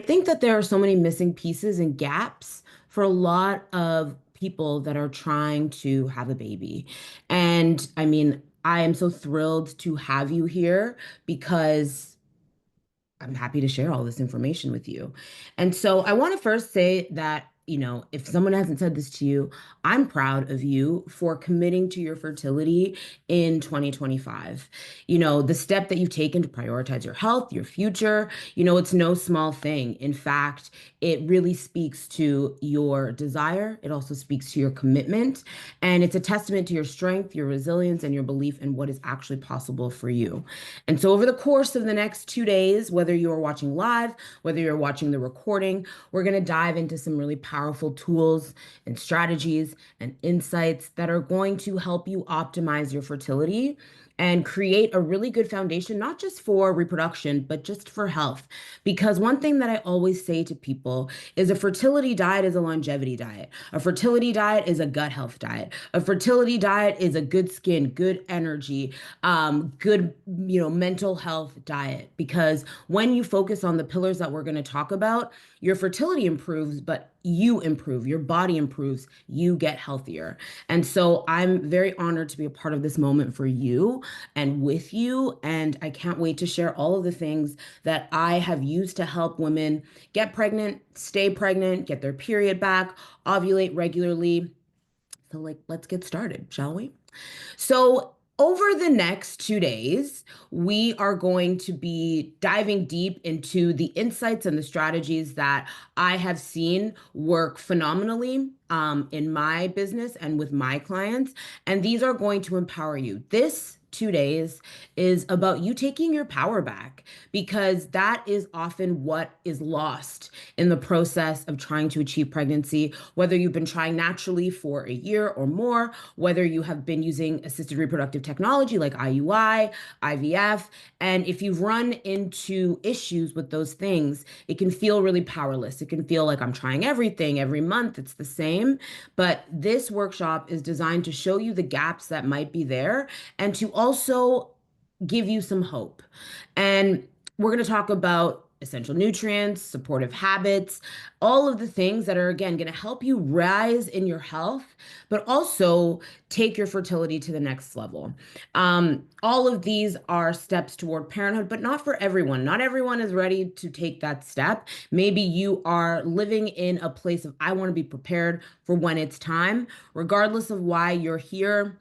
think that there are so many missing pieces and gaps for a lot of people that are trying to have a baby. And I mean, I am so thrilled to have you here because I'm happy to share all this information with you. And so I want to first say that, if someone hasn't said this to you, I'm proud of you for committing to your fertility in 2025. The step that you've taken to prioritize your health, your future, it's no small thing. In fact, it really speaks to your desire. It also speaks to your commitment. And it's a testament to your strength, your resilience, and your belief in what is actually possible for you. And so, over the course of the next 2 days, whether you're watching live, whether you're watching the recording, we're going to dive into some really powerful tools and strategies and insights that are going to help you optimize your fertility and create a really good foundation, not just for reproduction, but just for health. Because one thing that I always say to people is a fertility diet is a longevity diet. A fertility diet is a gut health diet. A fertility diet is a good skin, good energy, good, mental health diet. Because when you focus on the pillars that we're going to talk about, your fertility improves, but you improve, your body improves, you get healthier. And so I'm very honored to be a part of this moment for you and with you. And I can't wait to share all of the things that I have used to help women get pregnant, stay pregnant, get their period back, ovulate regularly. So, let's get started, shall we? So, over the next 2 days, we are going to be diving deep into the insights and the strategies that I have seen work phenomenally in my business and with my clients. And these are going to empower you. This 2 days is about you taking your power back because that is often what is lost in the process of trying to achieve pregnancy, whether you've been trying naturally for a year or more, whether you have been using assisted reproductive technology like IUI, IVF, and if you've run into issues with those things, it can feel really powerless. It can feel like I'm trying everything every month, it's the same. But this workshop is designed to show you the gaps that might be there and to also give you some hope. And we're going to talk about essential nutrients, supportive habits, all of the things that are, again, going to help you rise in your health, but also take your fertility to the next level. All of these are steps toward parenthood, but not for everyone. Not everyone is ready to take that step. Maybe you are living in a place of, I want to be prepared for when it's time. Regardless of why you're here,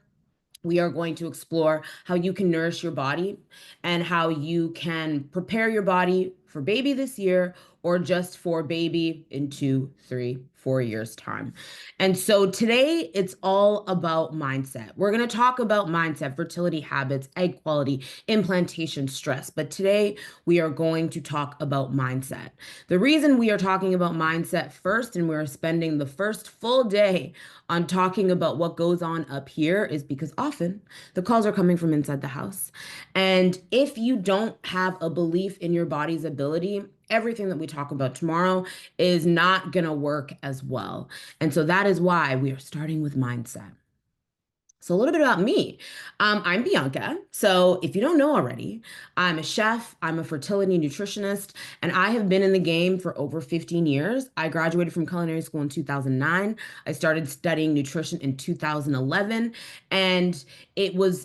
we are going to explore how you can nourish your body and how you can prepare your body for baby this year or just for baby in 2, 3, 4 years' time. And so today it's all about mindset. We're going to talk about mindset, fertility habits, egg quality, implantation, stress. But today we are going to talk about mindset. The reason we are talking about mindset first and we're spending the first full day on talking about what goes on up here is because often the calls are coming from inside the house. And if you don't have a belief in your body's ability, everything that we talk about tomorrow is not going to work as well. And so that is why we are starting with mindset. So, a little bit about me. I'm Bianca. So, if you don't know already, I'm a chef, I'm a fertility nutritionist, and I have been in the game for over 15 years. I graduated from culinary school in 2009. I started studying nutrition in 2011, and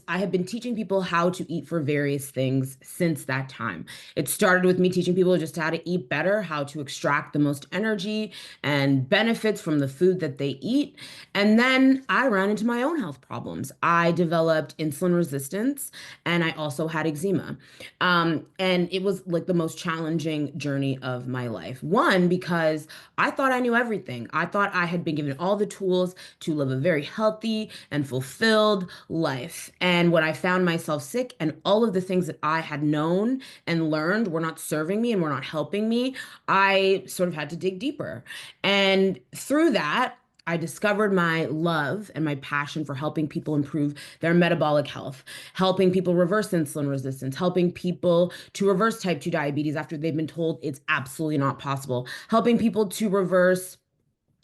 I have been teaching people how to eat for various things since that time. It started with me teaching people just how to eat better, how to extract the most energy and benefits from the food that they eat. And then I ran into my own health problems. I developed insulin resistance and I also had eczema. And it was like the most challenging journey of my life. One, because I thought I knew everything. I thought I had been given all the tools to live a very healthy and fulfilled life. And when I found myself sick and all of the things that I had known and learned were not serving me and were not helping me, I sort of had to dig deeper. And through that, I discovered my love and my passion for helping people improve their metabolic health, helping people reverse insulin resistance, helping people to reverse type 2 diabetes after they've been told it's absolutely not possible, helping people to reverse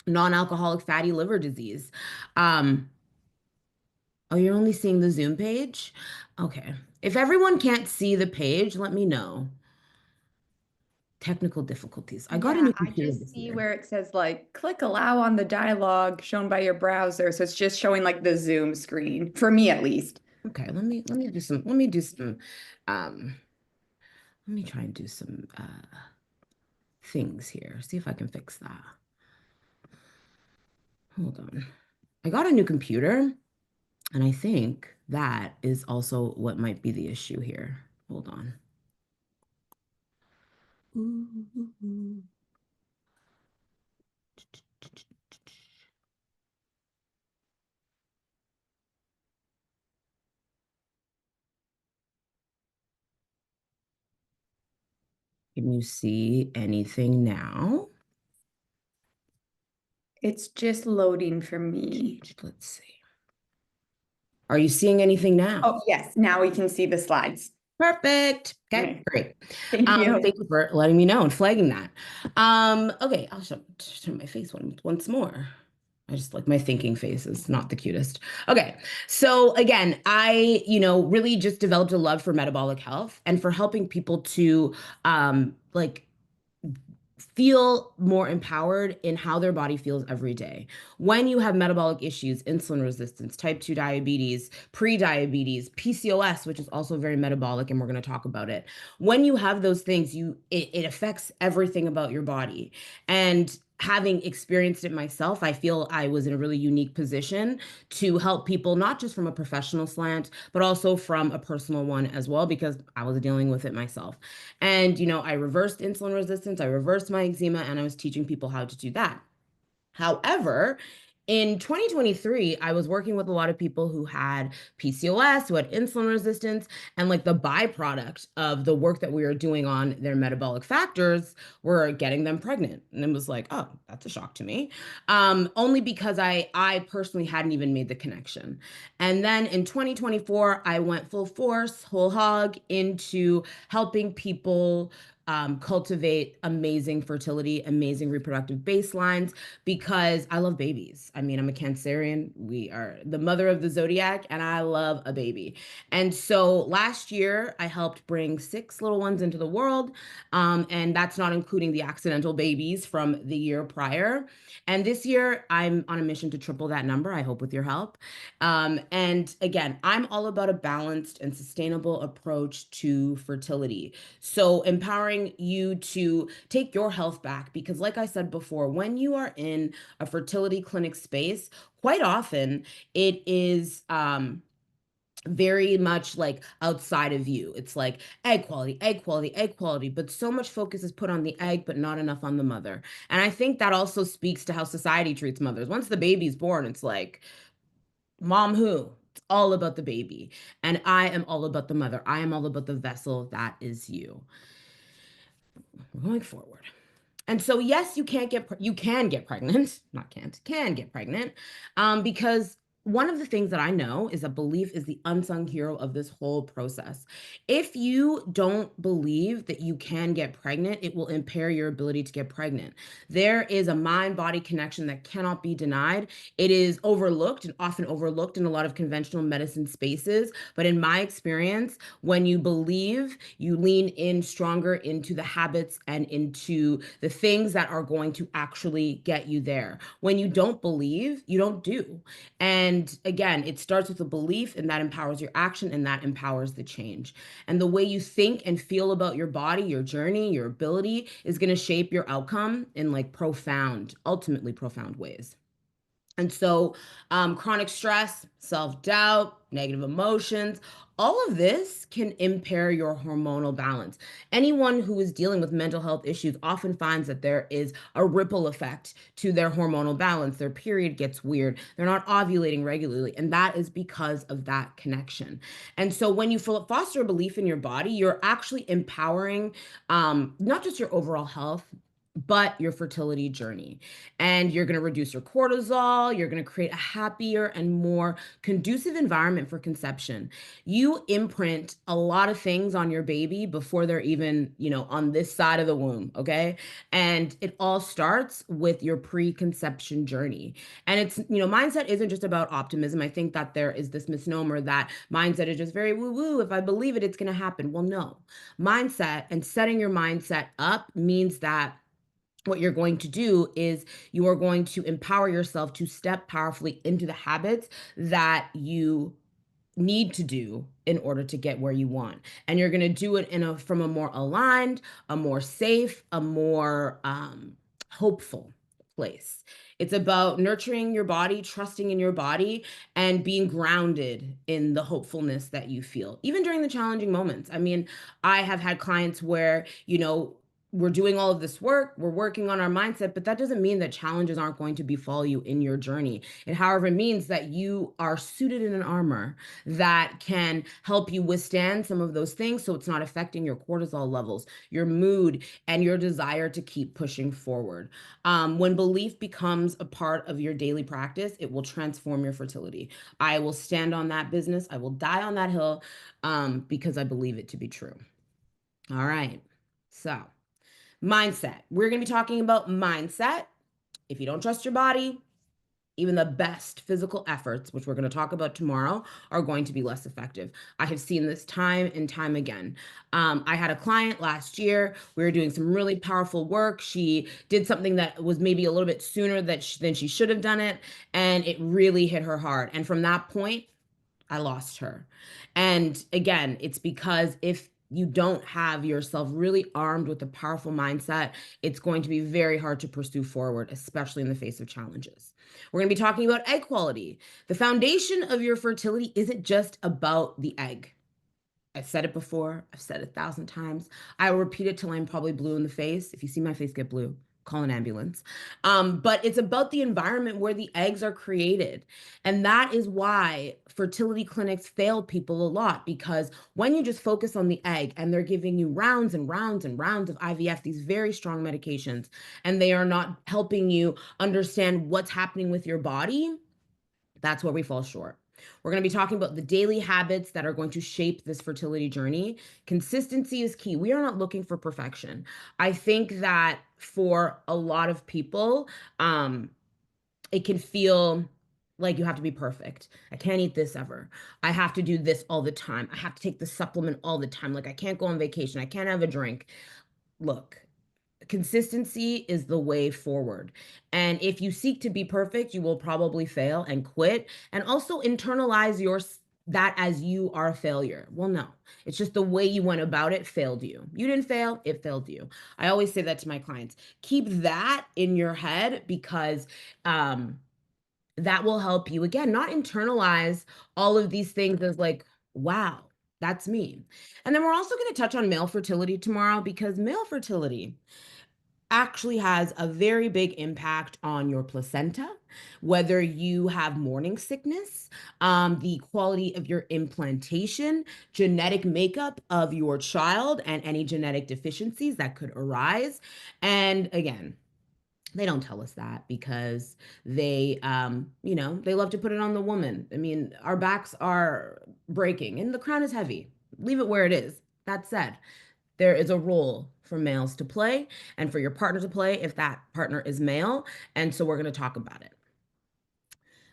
non-alcoholic fatty liver disease. Um, oh, you're only seeing the Zoom page? Okay. If everyone can't see the page, let me know. Technical difficulties. I got a Yeah, new I computer just this see year. where it says like click allow on the dialogue shown by your browser. So it's just showing like the Zoom screen, for me at least. Okay, um let me try and do some things here. See if I can fix that. Hold on. I got a new computer, and I think that is also what might be the issue here. Hold on. Can you see anything now? It's just loading for me. Let's see. Are you seeing anything now? Oh, yes, now we can see the slides. Perfect. Okay, Okay, great. thank you. Thank you for letting me know and flagging that. Okay, I'll show my face once more. I just like my thinking face is not the cutest. Okay, so again, really just developed a love for metabolic health and for helping people to like feel more empowered in how their body feels every day. When you have metabolic issues, insulin resistance, type 2 diabetes, pre-diabetes, PCOS, which is also very metabolic, and we're going to talk about it. When you have those things, it affects everything about your body. And having experienced it myself, I feel I was in a really unique position to help people, not just from a professional slant, but also from a personal one as well, because I was dealing with it myself. And, I reversed insulin resistance, I reversed my eczema, and I was teaching people how to do that. However, in 2023, I was working with a lot of people who had PCOS, who had insulin resistance, and like the byproduct of the work that we were doing on their metabolic factors were getting them pregnant. And it was like, oh, that's a shock to me. Only because I personally hadn't even made the connection. And then in 2024, I went full force, whole hog into helping people cultivate amazing fertility, amazing reproductive baselines because I love babies. I mean, I'm a Cancerian. We are the mother of the zodiac, and I love a baby. And so last year, I helped bring 6 little ones into the world. And that's not including the accidental babies from the year prior. And this year, I'm on a mission to triple that number, I hope with your help. And again, I'm all about a balanced and sustainable approach to fertility. So, empowering you to take your health back, because, like I said before, when you are in a fertility clinic space, quite often it is very much like outside of you. It's like egg quality, egg quality, egg quality, but so much focus is put on the egg, but not enough on the mother. And I think that also speaks to how society treats mothers. Once the baby's born, it's like, mom who? It's all about the baby. And I am all about the mother. I am all about the vessel that is you. We're going forward. And so, yes, you can get pregnant, not can't, can get pregnant, because one of the things that I know is that belief is the unsung hero of this whole process. If you don't believe that you can get pregnant, it will impair your ability to get pregnant. There is a mind-body connection that cannot be denied. It is overlooked and often overlooked in a lot of conventional medicine spaces. But in my experience, when you believe, you lean in stronger into the habits and into the things that are going to actually get you there. When you don't believe, you don't do. And again, it starts with a belief, and that empowers your action, and that empowers the change. And the way you think and feel about your body, your journey, your ability is going to shape your outcome in like profound, ultimately profound ways. And so, chronic stress, self doubt, negative emotions, all of this can impair your hormonal balance. Anyone who is dealing with mental health issues often finds that there is a ripple effect to their hormonal balance. Their period gets weird. They're not ovulating regularly. And that is because of that connection. And so, when you foster a belief in your body, you're actually empowering not just your overall health, but your fertility journey. And you're going to reduce your cortisol. You're going to create a happier and more conducive environment for conception. You imprint a lot of things on your baby before they're even, on this side of the womb. Okay. And it all starts with your preconception journey. And mindset isn't just about optimism. I think that there is this misnomer that mindset is just very woo woo. If I believe it, it's going to happen. Well, no. Mindset and setting your mindset up means that what you're going to do is you are going to empower yourself to step powerfully into the habits that you need to do in order to get where you want. And you're going to do it from a more aligned, a more safe, a more hopeful place. It's about nurturing your body, trusting in your body, and being grounded in the hopefulness that you feel, even during the challenging moments. I mean, I have had clients where, we're doing all of this work, we're working on our mindset, but that doesn't mean that challenges aren't going to befall you in your journey. It, however, means that you are suited in an armor that can help you withstand some of those things so it's not affecting your cortisol levels, your mood, and your desire to keep pushing forward. When belief becomes a part of your daily practice, it will transform your fertility. I will stand on that business. I will die on that hill because I believe it to be true. All right. So, mindset. We're going to be talking about mindset. If you don't trust your body, even the best physical efforts, which we're going to talk about tomorrow, are going to be less effective. I have seen this time and time again. I had a client last year. We were doing some really powerful work. She did something that was maybe a little bit sooner than she should have done it, and it really hit her hard. And from that point, I lost her. And again, it's because if you don't have yourself really armed with a powerful mindset, it's going to be very hard to pursue forward, especially in the face of challenges. We're going to be talking about egg quality. The foundation of your fertility isn't just about the egg. I've said it before. I've said it 1,000 times. I will repeat it till I'm probably blue in the face. If you see my face get blue, call an ambulance. But it's about the environment where the eggs are created. And that is why fertility clinics fail people a lot, because when you just focus on the egg and they're giving you rounds and rounds and rounds of IVF, these very strong medications, and they are not helping you understand what's happening with your body, that's where we fall short. We're going to be talking about the daily habits that are going to shape this fertility journey. Consistency is key. We are not looking for perfection. I think that for a lot of people, it can feel like you have to be perfect. I can't eat this ever. I have to do this all the time. I have to take the supplement all the time. Like I can't go on vacation. I can't have a drink. Look, consistency is the way forward. And if you seek to be perfect, you will probably fail and quit and also internalize your that as you are a failure. Well, no. It's just the way you went about it failed you. You didn't fail, it failed you. I always say that to my clients. Keep that in your head because that will help you again not internalize all of these things as like, wow, that's me. And then we're also going to touch on male fertility tomorrow because male fertility actually has a very big impact on your placenta, whether you have morning sickness, the quality of your implantation, genetic makeup of your child, and any genetic deficiencies that could arise. And again, they don't tell us that because they love to put it on the woman. I mean, our backs are breaking and the crown is heavy. Leave it where it is. That said, there is a role for males to play and for your partner to play if that partner is male. And so we're going to talk about it.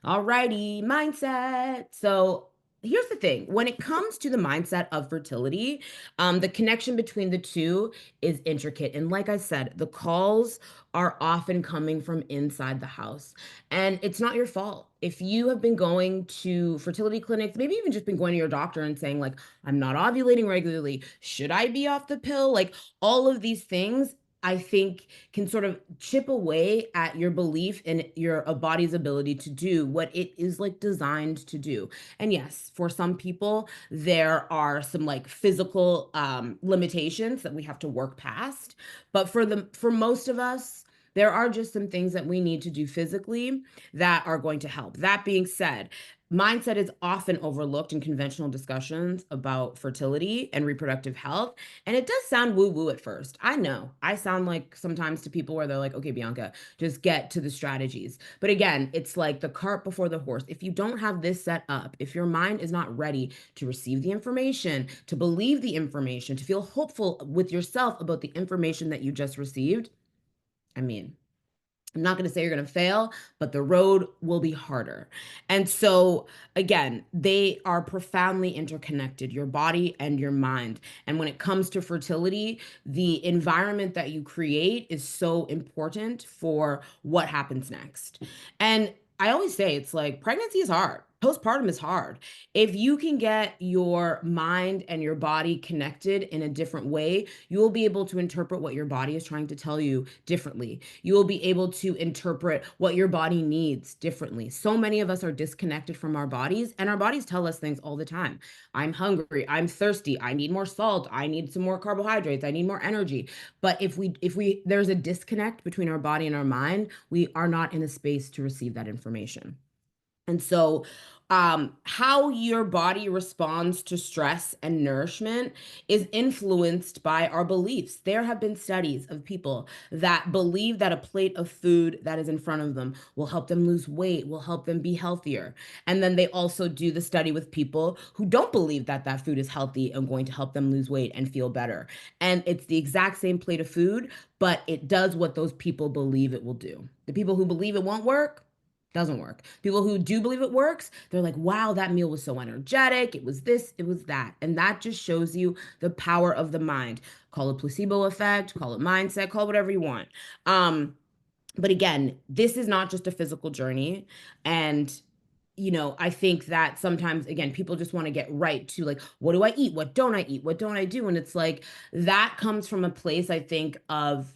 All righty, mindset. So here's the thing. When it comes to the mindset of fertility, the connection between the two is intricate. And like I said, the calls are often coming from inside the house. And it's not your fault. If you have been going to fertility clinics, maybe even just been going to your doctor and saying, like, I'm not ovulating regularly. Should I be off the pill? Like all of these things, I think can sort of chip away at your belief in your body's ability to do what it is like designed to do. And yes, for some people, there are some like physical limitations that we have to work past. But for most of us, there are just some things that we need to do physically that are going to help. That being said, mindset is often overlooked in conventional discussions about fertility and reproductive health. And it does sound woo woo at first. I know I sound like sometimes to people where they're like, okay, Bianca, just get to the strategies. But again, it's like the cart before the horse. If you don't have this set up, if your mind is not ready to receive the information, to believe the information, to feel hopeful with yourself about the information that you just received, I mean, I'm not going to say you're going to fail, but the road will be harder. And so, again, they are profoundly interconnected, your body and your mind. And when it comes to fertility, the environment that you create is so important for what happens next. And I always say it's like pregnancy is hard. Postpartum is hard. If you can get your mind and your body connected in a different way, you will be able to interpret what your body is trying to tell you differently. You will be able to interpret what your body needs differently. So many of us are disconnected from our bodies, and our bodies tell us things all the time. I'm hungry, I'm thirsty, I need more salt, I need some more carbohydrates, I need more energy. But if we there's a disconnect between our body and our mind, we are not in a space to receive that information. And so, how your body responds to stress and nourishment is influenced by our beliefs. There have been studies of people that believe that a plate of food that is in front of them will help them lose weight, will help them be healthier. And then they also do the study with people who don't believe that that food is healthy and going to help them lose weight and feel better. And it's the exact same plate of food, but it does what those people believe it will do. The people who believe it won't work, doesn't work. People who do believe it works, they're like, wow, that meal was so energetic. It was this, it was that. And that just shows you the power of the mind. Call it placebo effect, call it mindset, call it whatever you want. Um, but again, this is not just a physical journey. And I think that sometimes, again, people just want to get right to like, what do I eat? What don't I eat? What don't I do? And it's like that comes from a place, I think, of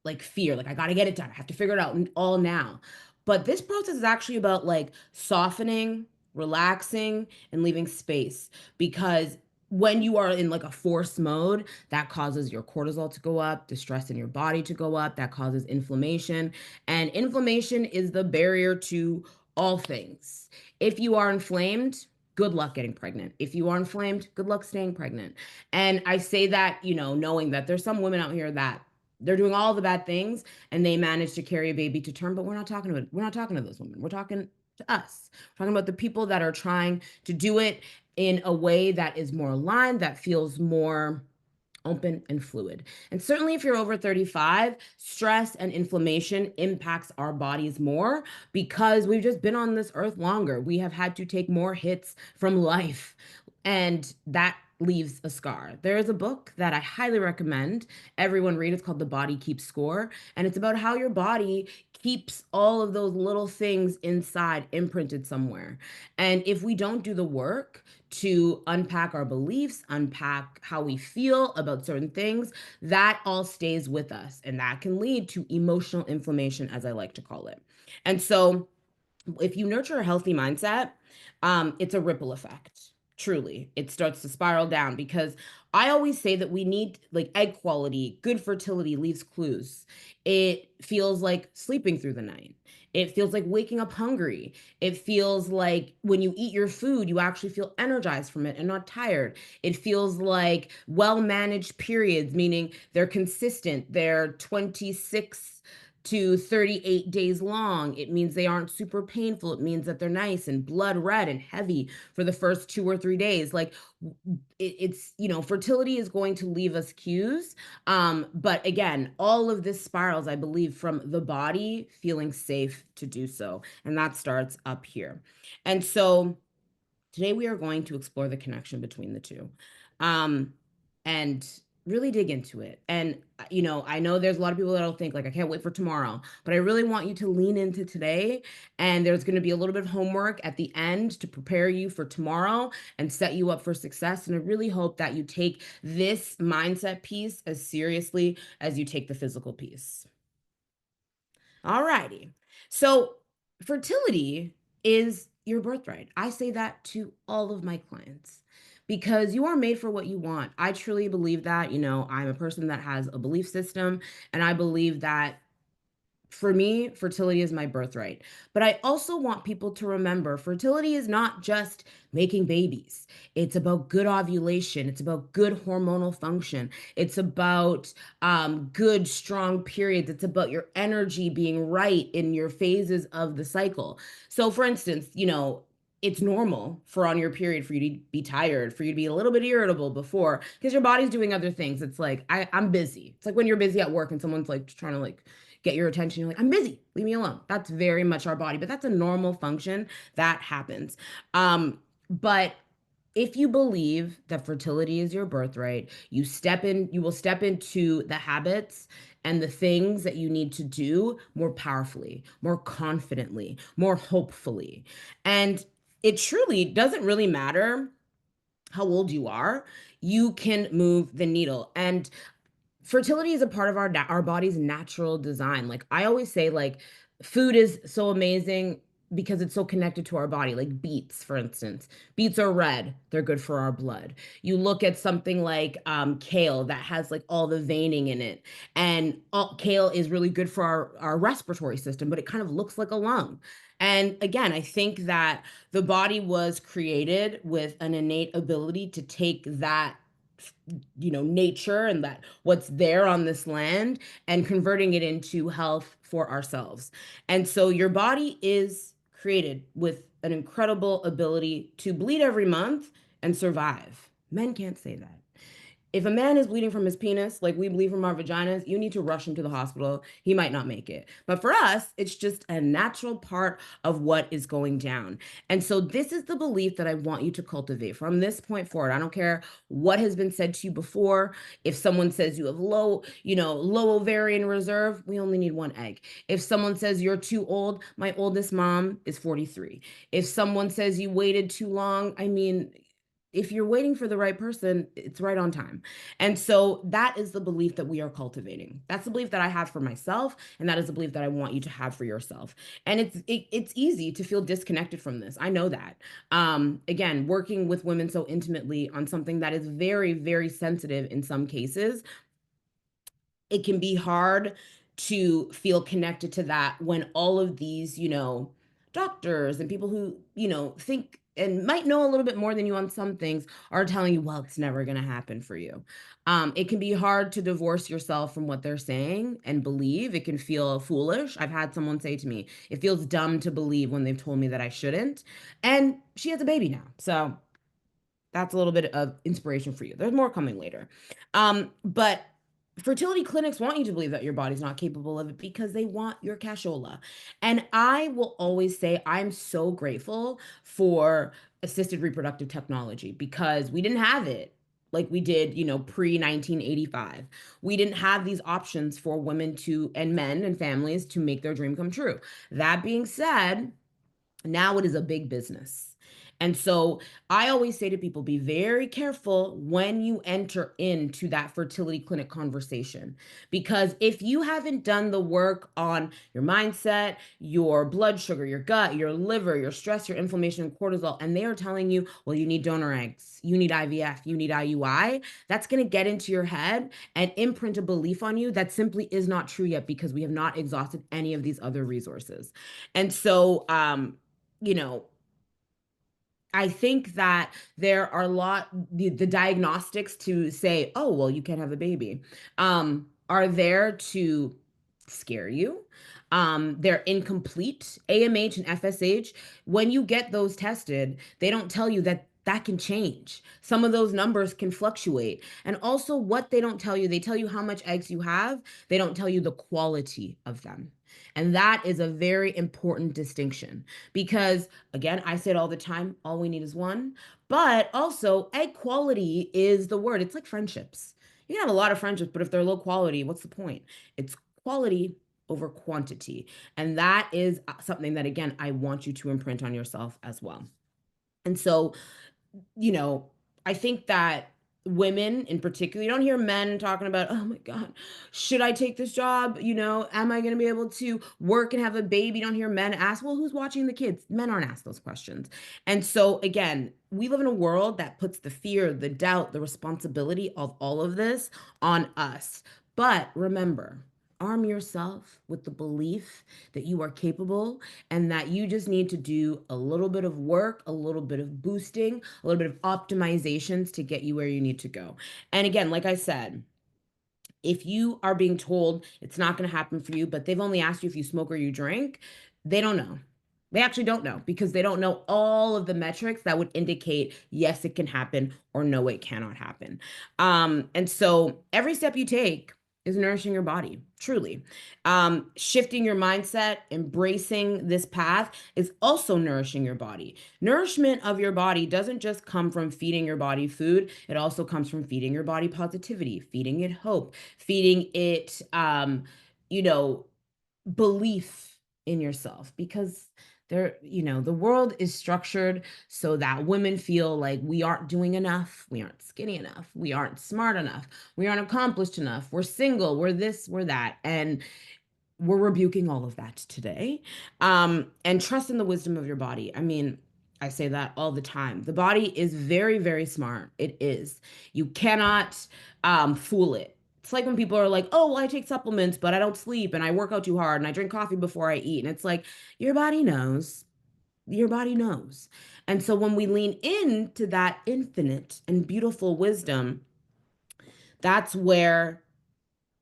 like fear, like I got to get it done. I have to figure it out all now. But this process is actually about like softening, relaxing, and leaving space because when you are in like a force mode, that causes your cortisol to go up, the stress in your body to go up, that causes inflammation. And inflammation is the barrier to all things. If you are inflamed, good luck getting pregnant. If you are inflamed, good luck staying pregnant. And I say that, knowing that there's some women out here that they're doing all the bad things and they manage to carry a baby to term, but we're not talking to those women. We're talking to us. We're talking about the people that are trying to do it in a way that is more aligned, that feels more open and fluid. And certainly if you're over 35, stress and inflammation impacts our bodies more because we've just been on this earth longer. We have had to take more hits from life, and that leaves a scar. There is a book that I highly recommend everyone read. It's called The Body Keeps Score, and it's about how your body keeps all of those little things inside imprinted somewhere. And if we don't do the work to unpack our beliefs, unpack how we feel about certain things, that all stays with us. And that can lead to emotional inflammation, as I like to call it. And so, if you nurture a healthy mindset, it's a ripple effect. Truly, it starts to spiral down because I always say that we need like egg quality, good fertility leaves clues. It feels like sleeping through the night. It feels like waking up hungry. It feels like when you eat your food, you actually feel energized from it and not tired. It feels like well managed periods, meaning they're consistent. They're 26 to 38 days long. It means they aren't super painful. It means that they're nice and blood red and heavy for the first 2 or 3 days. Like fertility is going to leave us cues. But again, all of this spirals, I believe, from the body feeling safe to do so. And that starts up here. And so today we are going to explore the connection between the two. Um, and really dig into it. And I know there's a lot of people that'll think like I can't wait for tomorrow, but I really want you to lean into today, and there's going to be a little bit of homework at the end to prepare you for tomorrow and set you up for success. And I really hope that you take this mindset piece as seriously as you take the physical piece. All righty. So, fertility is your birthright. I say that to all of my clients because you are made for what you want. I truly believe that. I'm a person that has a belief system, and I believe that for me, fertility is my birthright. But I also want people to remember fertility is not just making babies. It's about good ovulation. It's about good hormonal function. It's about good, strong periods. It's about your energy being right in your phases of the cycle. So, for instance, it's normal for on your period for you to be tired, for you to be a little bit irritable before, because your body's doing other things. It's like I'm busy. It's like when you're busy at work and someone's like trying to like get your attention. You're like, I'm busy. Leave me alone. That's very much our body, but that's a normal function that happens. But if you believe that fertility is your birthright, you will step into the habits and the things that you need to do more powerfully, more confidently, more hopefully. And it truly doesn't really matter how old you are, you can move the needle. And fertility is a part of our body's natural design. Like I always say, like food is so amazing because it's so connected to our body. Like beets, for instance, beets are red; they're good for our blood. You look at something like kale that has like all the veining in it, and kale is really good for our respiratory system, but it kind of looks like a lung. And again, I think that the body was created with an innate ability to take that nature and that what's there on this land and converting it into health for ourselves. And so your body is created with an incredible ability to bleed every month and survive. Men can't say that. If a man is bleeding from his penis, like we bleed from our vaginas, you need to rush him to the hospital. He might not make it. But for us, it's just a natural part of what is going down. And so this is the belief that I want you to cultivate from this point forward. I don't care what has been said to you before. If someone says you have low ovarian reserve, we only need one egg. If someone says you're too old, my oldest mom is 43. If someone says you waited too long, I mean, if you're waiting for the right person, it's right on time. And so that is the belief that we are cultivating. That's the belief that I have for myself, and that is the belief that I want you to have for yourself. And it's easy to feel disconnected from this. I know that. Again, working with women so intimately on something that is very, very sensitive in some cases, it can be hard to feel connected to that when all of these, doctors and people who, think and might know a little bit more than you on some things are telling you, well, it's never going to happen for you. It can be hard to divorce yourself from what they're saying and believe. It can feel foolish. I've had someone say to me, it feels dumb to believe when they've told me that I shouldn't. And she has a baby now. So that's a little bit of inspiration for you. There's more coming later. But fertility clinics want you to believe that your body's not capable of it because they want your cashola. And I will always say I'm so grateful for assisted reproductive technology because we didn't have it like we did, pre 1985. We didn't have these options for women to and men and families to make their dream come true. That being said, now it is a big business. And so I always say to people, be very careful when you enter into that fertility clinic conversation. Because if you haven't done the work on your mindset, your blood sugar, your gut, your liver, your stress, your inflammation, and cortisol, and they are telling you, well, you need donor eggs, you need IVF, you need IUI, that's going to get into your head and imprint a belief on you that simply is not true yet because we have not exhausted any of these other resources. And so, you know, I think that there are the diagnostics to say, oh, well, you can't have a baby, are there to scare you. They're incomplete. AMH and FSH, when you get those tested, they don't tell you that that can change. Some of those numbers can fluctuate. And also, what they don't tell you, they tell you how much eggs you have, they don't tell you the quality of them. And that is a very important distinction because, again, I say it all the time, all we need is one. But also, egg quality is the word. It's like friendships. You can have a lot of friendships, but if they're low quality, what's the point? It's quality over quantity. And that is something that, again, I want you to imprint on yourself as well. And so, you know, I think that women in particular, you don't hear men talking about, oh my God, should I take this job? Am I going to be able to work and have a baby? You don't hear men ask, well, who's watching the kids? Men aren't asked those questions. And so, again, we live in a world that puts the fear, the doubt, the responsibility of all of this on us. But remember, arm yourself with the belief that you are capable and that you just need to do a little bit of work, a little bit of boosting, a little bit of optimizations to get you where you need to go. And again, like I said, if you are being told it's not going to happen for you, but they've only asked you if you smoke or you drink, they don't know. They actually don't know because they don't know all of the metrics that would indicate yes, it can happen or no, it cannot happen. And so every step you take is nourishing your body, truly. Shifting your mindset, embracing this path is also nourishing your body. Nourishment of your body doesn't just come from feeding your body food, it also comes from feeding your body positivity, feeding it hope, feeding it, you know, belief in yourself because the world is structured so that women feel like we aren't doing enough, we aren't skinny enough, we aren't smart enough, we aren't accomplished enough, we're single, we're this, we're that. And we're rebuking all of that today. And trust in the wisdom of your body. I mean, I say that all the time. The body is very, very smart. It is. You cannot fool it. It's like when people are like, oh, well, I take supplements, but I don't sleep and I work out too hard and I drink coffee before I eat. And it's like, your body knows. Your body knows. And so when we lean into that infinite and beautiful wisdom, that's where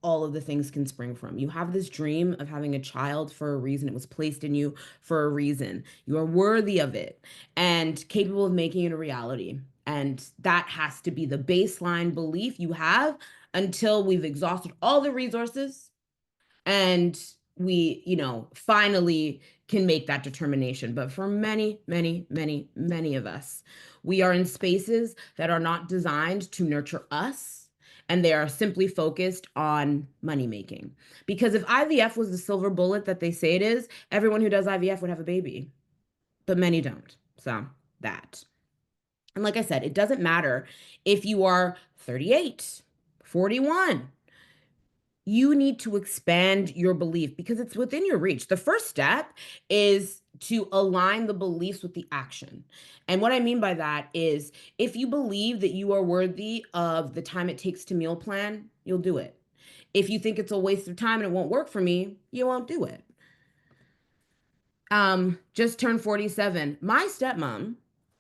all of the things can spring from. You have this dream of having a child for a reason. It was placed in you for a reason. You are worthy of it and capable of making it a reality. And that has to be the baseline belief you have until we've exhausted all the resources and we, finally can make that determination. But for many, many, many, many of us, we are in spaces that are not designed to nurture us, and they are simply focused on money making. Because if IVF was the silver bullet that they say it is, everyone who does IVF would have a baby, but many don't. So that. And like I said, it doesn't matter if you are 38, 41, you need to expand your belief because it's within your reach. The first step is to align the beliefs with the action. And what I mean by that is if you believe that you are worthy of the time it takes to meal plan, you'll do it. If you think it's a waste of time and it won't work for me, you won't do it. Just turned 47. My stepmom,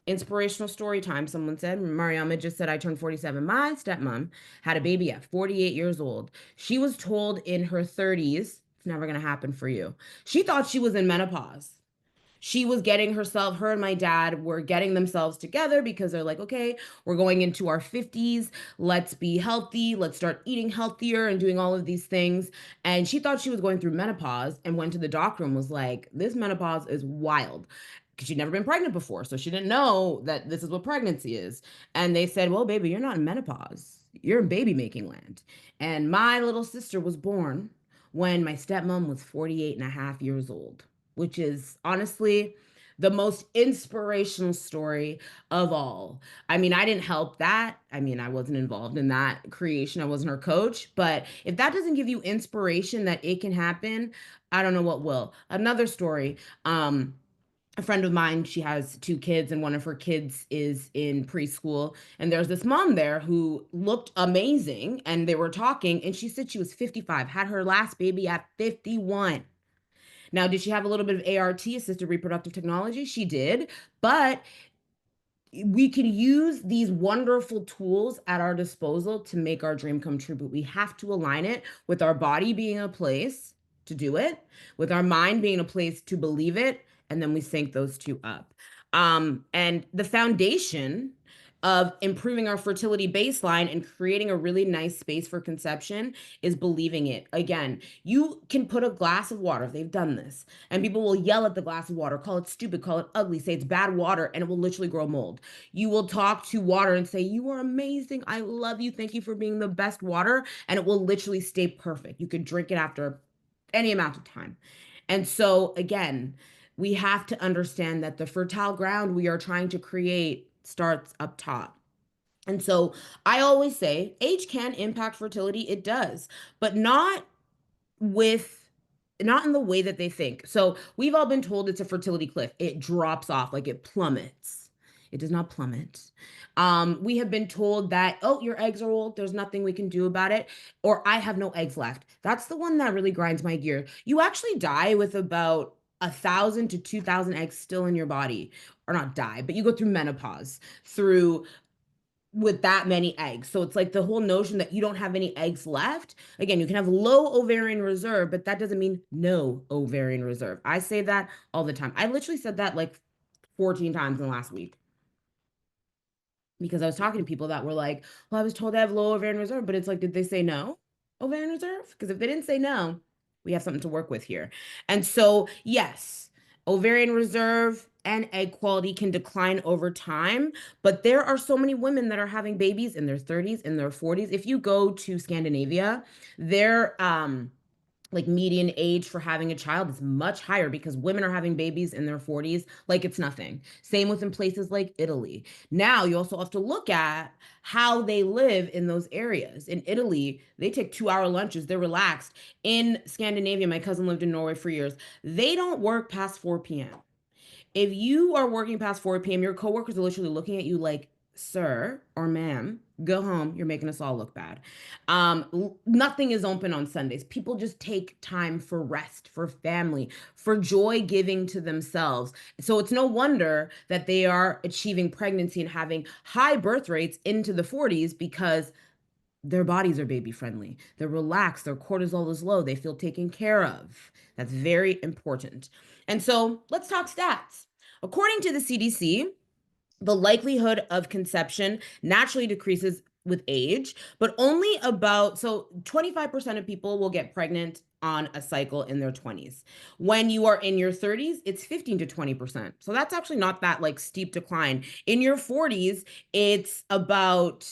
inspirational story time, someone said. Mariama just said I turned 47. My stepmom had a baby at 48 years old. She was told in her 30s, it's never going to happen for you. She thought she was in menopause. She was getting herself, her and my dad were getting themselves together because they're like, okay, we're going into our 50s. Let's be healthy. Let's start eating healthier and doing all of these things. And she thought she was going through menopause and went to the doctor and was like, this menopause is wild. Because she'd never been pregnant before. So she didn't know that this is what pregnancy is. And they said, well, baby, you're not in menopause. You're in baby making land. And my little sister was born when my stepmom was 48 and a half years old, which is honestly the most inspirational story of all. I mean, I didn't help that. I mean, I wasn't involved in that creation. I wasn't her coach. But if that doesn't give you inspiration that it can happen, I don't know what will. Another story. A friend of mine, she has two kids, and one of her kids is in preschool. And there's this mom there who looked amazing, and they were talking, and she said she was 55, had her last baby at 51. Now, did she have a little bit of ART, assisted reproductive technology? She did, but we can use these wonderful tools at our disposal to make our dream come true, but we have to align it with our body being a place to do it, with our mind being a place to believe it, and then we sync those two up. And the foundation of improving our fertility baseline and creating a really nice space for conception is believing it. Again, you can put a glass of water, they've done this, and people will yell at the glass of water, call it stupid, call it ugly, say it's bad water, and it will literally grow mold. You will talk to water and say, you are amazing. I love you. Thank you for being the best water. And it will literally stay perfect. You could drink it after any amount of time. And so, again, we have to understand that the fertile ground we are trying to create starts up top. And so I always say age can impact fertility. It does, but with not in the way that they think. So we've all been told it's a fertility cliff. It drops off, like it plummets. It does not plummet. We have been told that, oh, your eggs are old. There's nothing we can do about it. Or I have no eggs left. That's the one that really grinds my gear. You actually die with about 1,000 to 2,000 eggs still in your body, or not die, but you go through menopause through with that many eggs. So it's like the whole notion that you don't have any eggs left. Again, you can have low ovarian reserve, but that doesn't mean no ovarian reserve. I say that all the time. I literally said that like 14 times in the last week because I was talking to people that were like, well, I was told I have low ovarian reserve, but it's like, did they say no ovarian reserve? Because if they didn't say no, we have something to work with here. And so, yes, ovarian reserve and egg quality can decline over time, but there are so many women that are having babies in their 30s, in their 40s. If you go to Scandinavia, their like median age for having a child is much higher because women are having babies in their 40s like it's nothing. Same with in places like Italy. Now you also have to look at how they live in those areas. In Italy, they take 2 hour lunches, they're relaxed. In Scandinavia, my cousin lived in Norway for years. They don't work past 4 p.m. If you are working past 4 p.m., your coworkers are literally looking at you like, sir or ma'am, go home. You're making us all look bad. Nothing is open on Sundays. People just take time for rest, for family, for joy giving to themselves. So it's no wonder that they are achieving pregnancy and having high birth rates into the 40s because their bodies are baby friendly. They're relaxed. Their cortisol is low. They feel taken care of. That's very important. And so let's talk stats. According to the CDC, the likelihood of conception naturally decreases with age, but only about, so 25% of people will get pregnant on a cycle in their 20s. When you are in your 30s, it's 15 to 20%. So that's actually not that like steep decline. In your 40s, it's about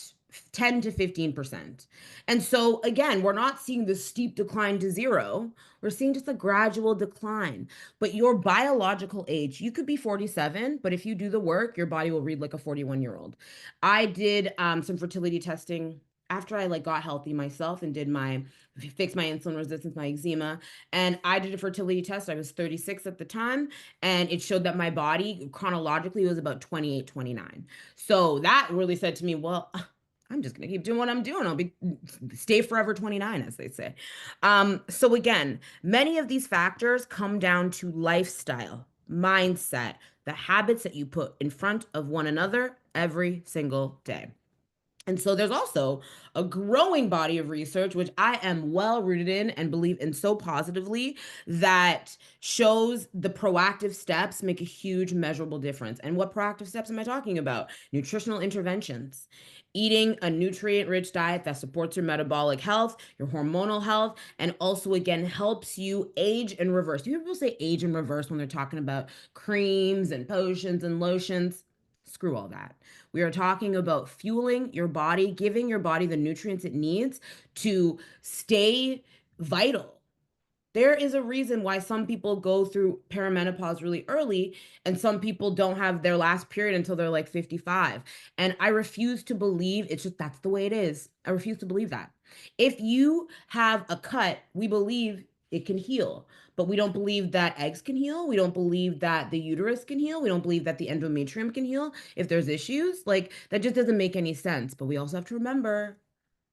10 to 15%. And so again, we're not seeing the steep decline to zero. We're seeing just a gradual decline. But your biological age, you could be 47, but if you do the work, your body will read like a 41-year-old. I did some fertility testing after I like got healthy myself and did my fix my insulin resistance, my eczema, and I did a fertility test. I was 36 at the time, and it showed that my body chronologically was about 28, 29. So that really said to me, well, I'm just gonna keep doing what I'm doing. I'll be stay forever 29, as they say. So again, many of these factors come down to lifestyle, mindset, the habits that you put in front of one another every single day. And so there's also a growing body of research, which I am well rooted in and believe in so positively, that shows the proactive steps make a huge measurable difference. And what proactive steps am I talking about? Nutritional interventions, eating a nutrient rich diet that supports your metabolic health, your hormonal health, and also, again, helps you age and reverse. You hear people say age and reverse when they're talking about creams and potions and lotions. Screw all that. We are talking about fueling your body, giving your body the nutrients it needs to stay vital. There is a reason why some people go through perimenopause really early and some people don't have their last period until they're like 55. And I refuse to believe it's just that's the way it is. I refuse to believe that. If you have a cut, we believe it can heal, but we don't believe that eggs can heal. We don't believe that the uterus can heal. We don't believe that the endometrium can heal if there's issues. Like that just doesn't make any sense. But we also have to remember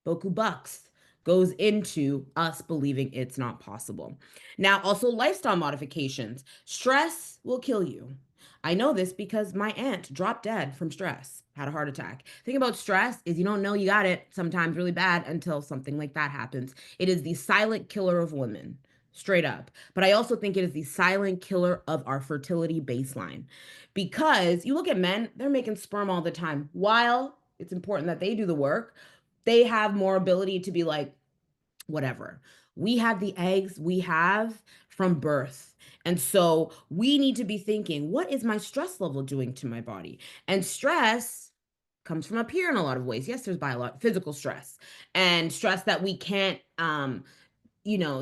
Boku Bucks goes into us believing it's not possible. Now, also lifestyle modifications. Stress will kill you. I know this because my aunt dropped dead from stress, had a heart attack. Thing about stress is you don't know you got it sometimes really bad until something like that happens. It is the silent killer of women, straight up. But I also think it is the silent killer of our fertility baseline. Because you look at men, they're making sperm all the time. While it's important that they do the work, they have more ability to be like, whatever. We have the eggs we have from birth. And so we need to be thinking, what is my stress level doing to my body? And stress comes from up here in a lot of ways. Yes, there's physical stress and stress that we can't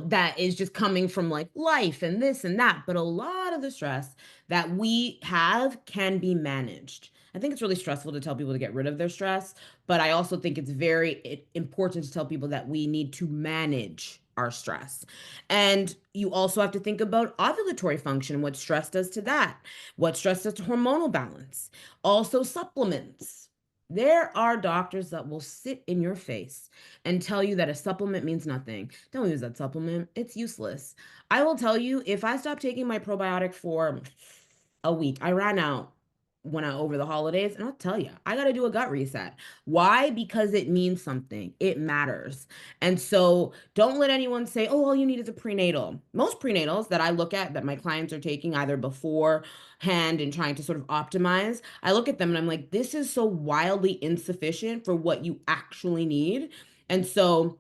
that is just coming from like life and this and that. But a lot of the stress that we have can be managed. I think it's really stressful to tell people to get rid of their stress, but I also think it's very important to tell people that we need to manage our stress. And you also have to think about ovulatory function, what stress does to that, what stress does to hormonal balance, also supplements. There are doctors that will sit in your face and tell you that a supplement means nothing. Don't use that supplement. It's useless. I will tell you, if I stopped taking my probiotic for a week, I ran out when I over the holidays, and I'll tell you, I got to do a gut reset. Why? Because it means something. It matters. And so don't let anyone say, oh, all you need is a prenatal. Most prenatals that I look at that my clients are taking either beforehand and trying to sort of optimize, I look at them and I'm like, this is so wildly insufficient for what you actually need. And so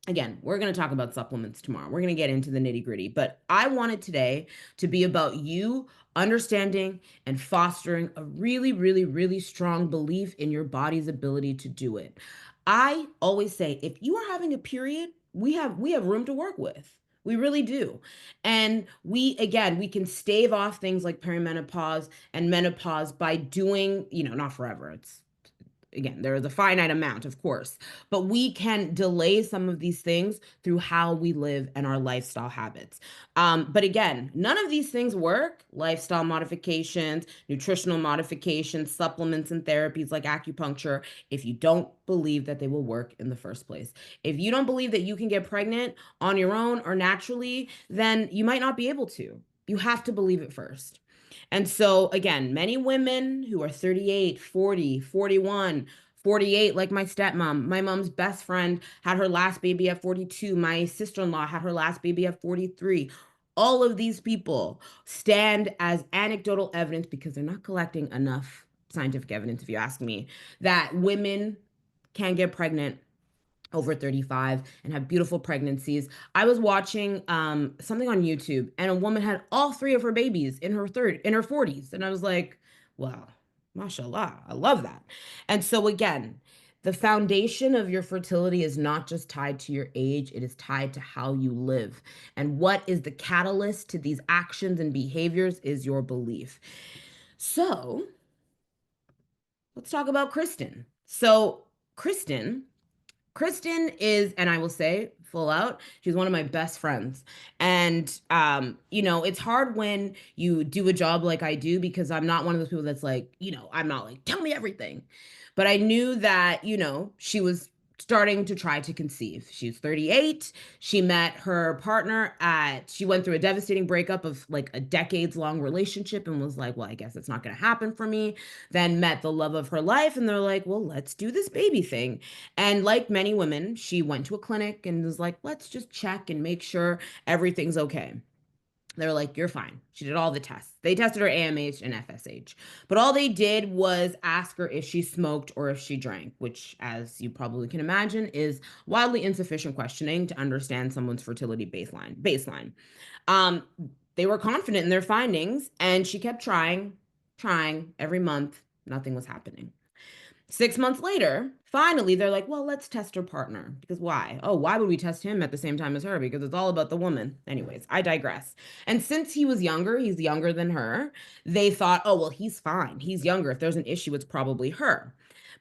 again, we're going to talk about supplements tomorrow. We're going to get into the nitty gritty, but I wanted today to be about you understanding and fostering a really, really, really strong belief in your body's ability to do it. I always say, if you are having a period, we have room to work with. We really do. And we can stave off things like perimenopause and menopause by doing, not forever. It's again, there is a finite amount, of course, but we can delay some of these things through how we live and our lifestyle habits. But again, none of these things work. Lifestyle modifications, nutritional modifications, supplements, and therapies like acupuncture, if you don't believe that they will work in the first place. If you don't believe that you can get pregnant on your own or naturally, then you might not be able to. You have to believe it first. And so, again, many women who are 38, 40, 41, 48, like my stepmom, my mom's best friend had her last baby at 42. My sister in law had her last baby at 43. All of these people stand as anecdotal evidence because they're not collecting enough scientific evidence, if you ask me, that women can get pregnant over 35 and have beautiful pregnancies. I was watching something on YouTube and a woman had all three of her babies in her 40s. And I was like, wow, mashallah, I love that. And so again, the foundation of your fertility is not just tied to your age, it is tied to how you live. And what is the catalyst to these actions and behaviors is your belief. So let's talk about Kristen. So Kristen is, and I will say full out, she's one of my best friends. And it's hard when you do a job like I do because I'm not one of those people that's like, I'm not like, tell me everything. But I knew that, she was starting to try to conceive. She's 38. She met her partner she went through a devastating breakup of like a decades long relationship and was like, well, I guess it's not going to happen for me. Then met the love of her life and they're like, well, let's do this baby thing. And like many women, she went to a clinic and was like, let's just check and make sure everything's okay. They're like, you're fine. She did all the tests. They tested her AMH and FSH. But all they did was ask her if she smoked or if she drank, which, as you probably can imagine, is wildly insufficient questioning to understand someone's fertility baseline. Um, they were confident in their findings, and she kept trying every month. Nothing was happening. 6 months later, finally, they're like, well, let's test her partner. Because why? Oh, why would we test him at the same time as her? Because it's all about the woman. Anyways, I digress. And since he's younger than her, they thought, oh, well, he's fine. He's younger. If there's an issue, it's probably her.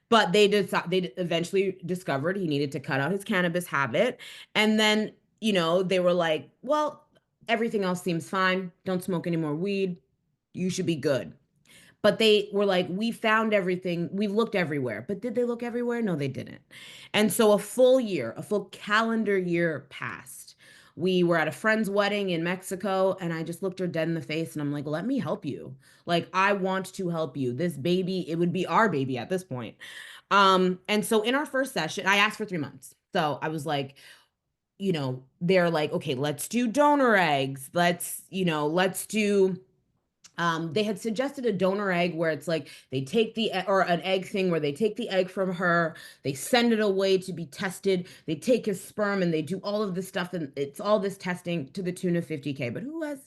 But they eventually discovered he needed to cut out his cannabis habit. And then, they were like, well, everything else seems fine. Don't smoke any more weed. You should be good. But they were like, we found everything. We looked everywhere. But did they look everywhere? No, they didn't. And so a full calendar year passed. We were at a friend's wedding in Mexico, and I just looked her dead in the face and I'm like, let me help you. Like, I want to help you. This baby, it would be our baby at this point. And so in our first session, I asked for 3 months. So I was like, they're like, okay, let's do donor eggs. Let's do they had suggested a donor egg where it's like they take or an egg thing where they take the egg from her, they send it away to be tested, they take his sperm and they do all of this stuff and it's all this testing to the tune of 50K. But who has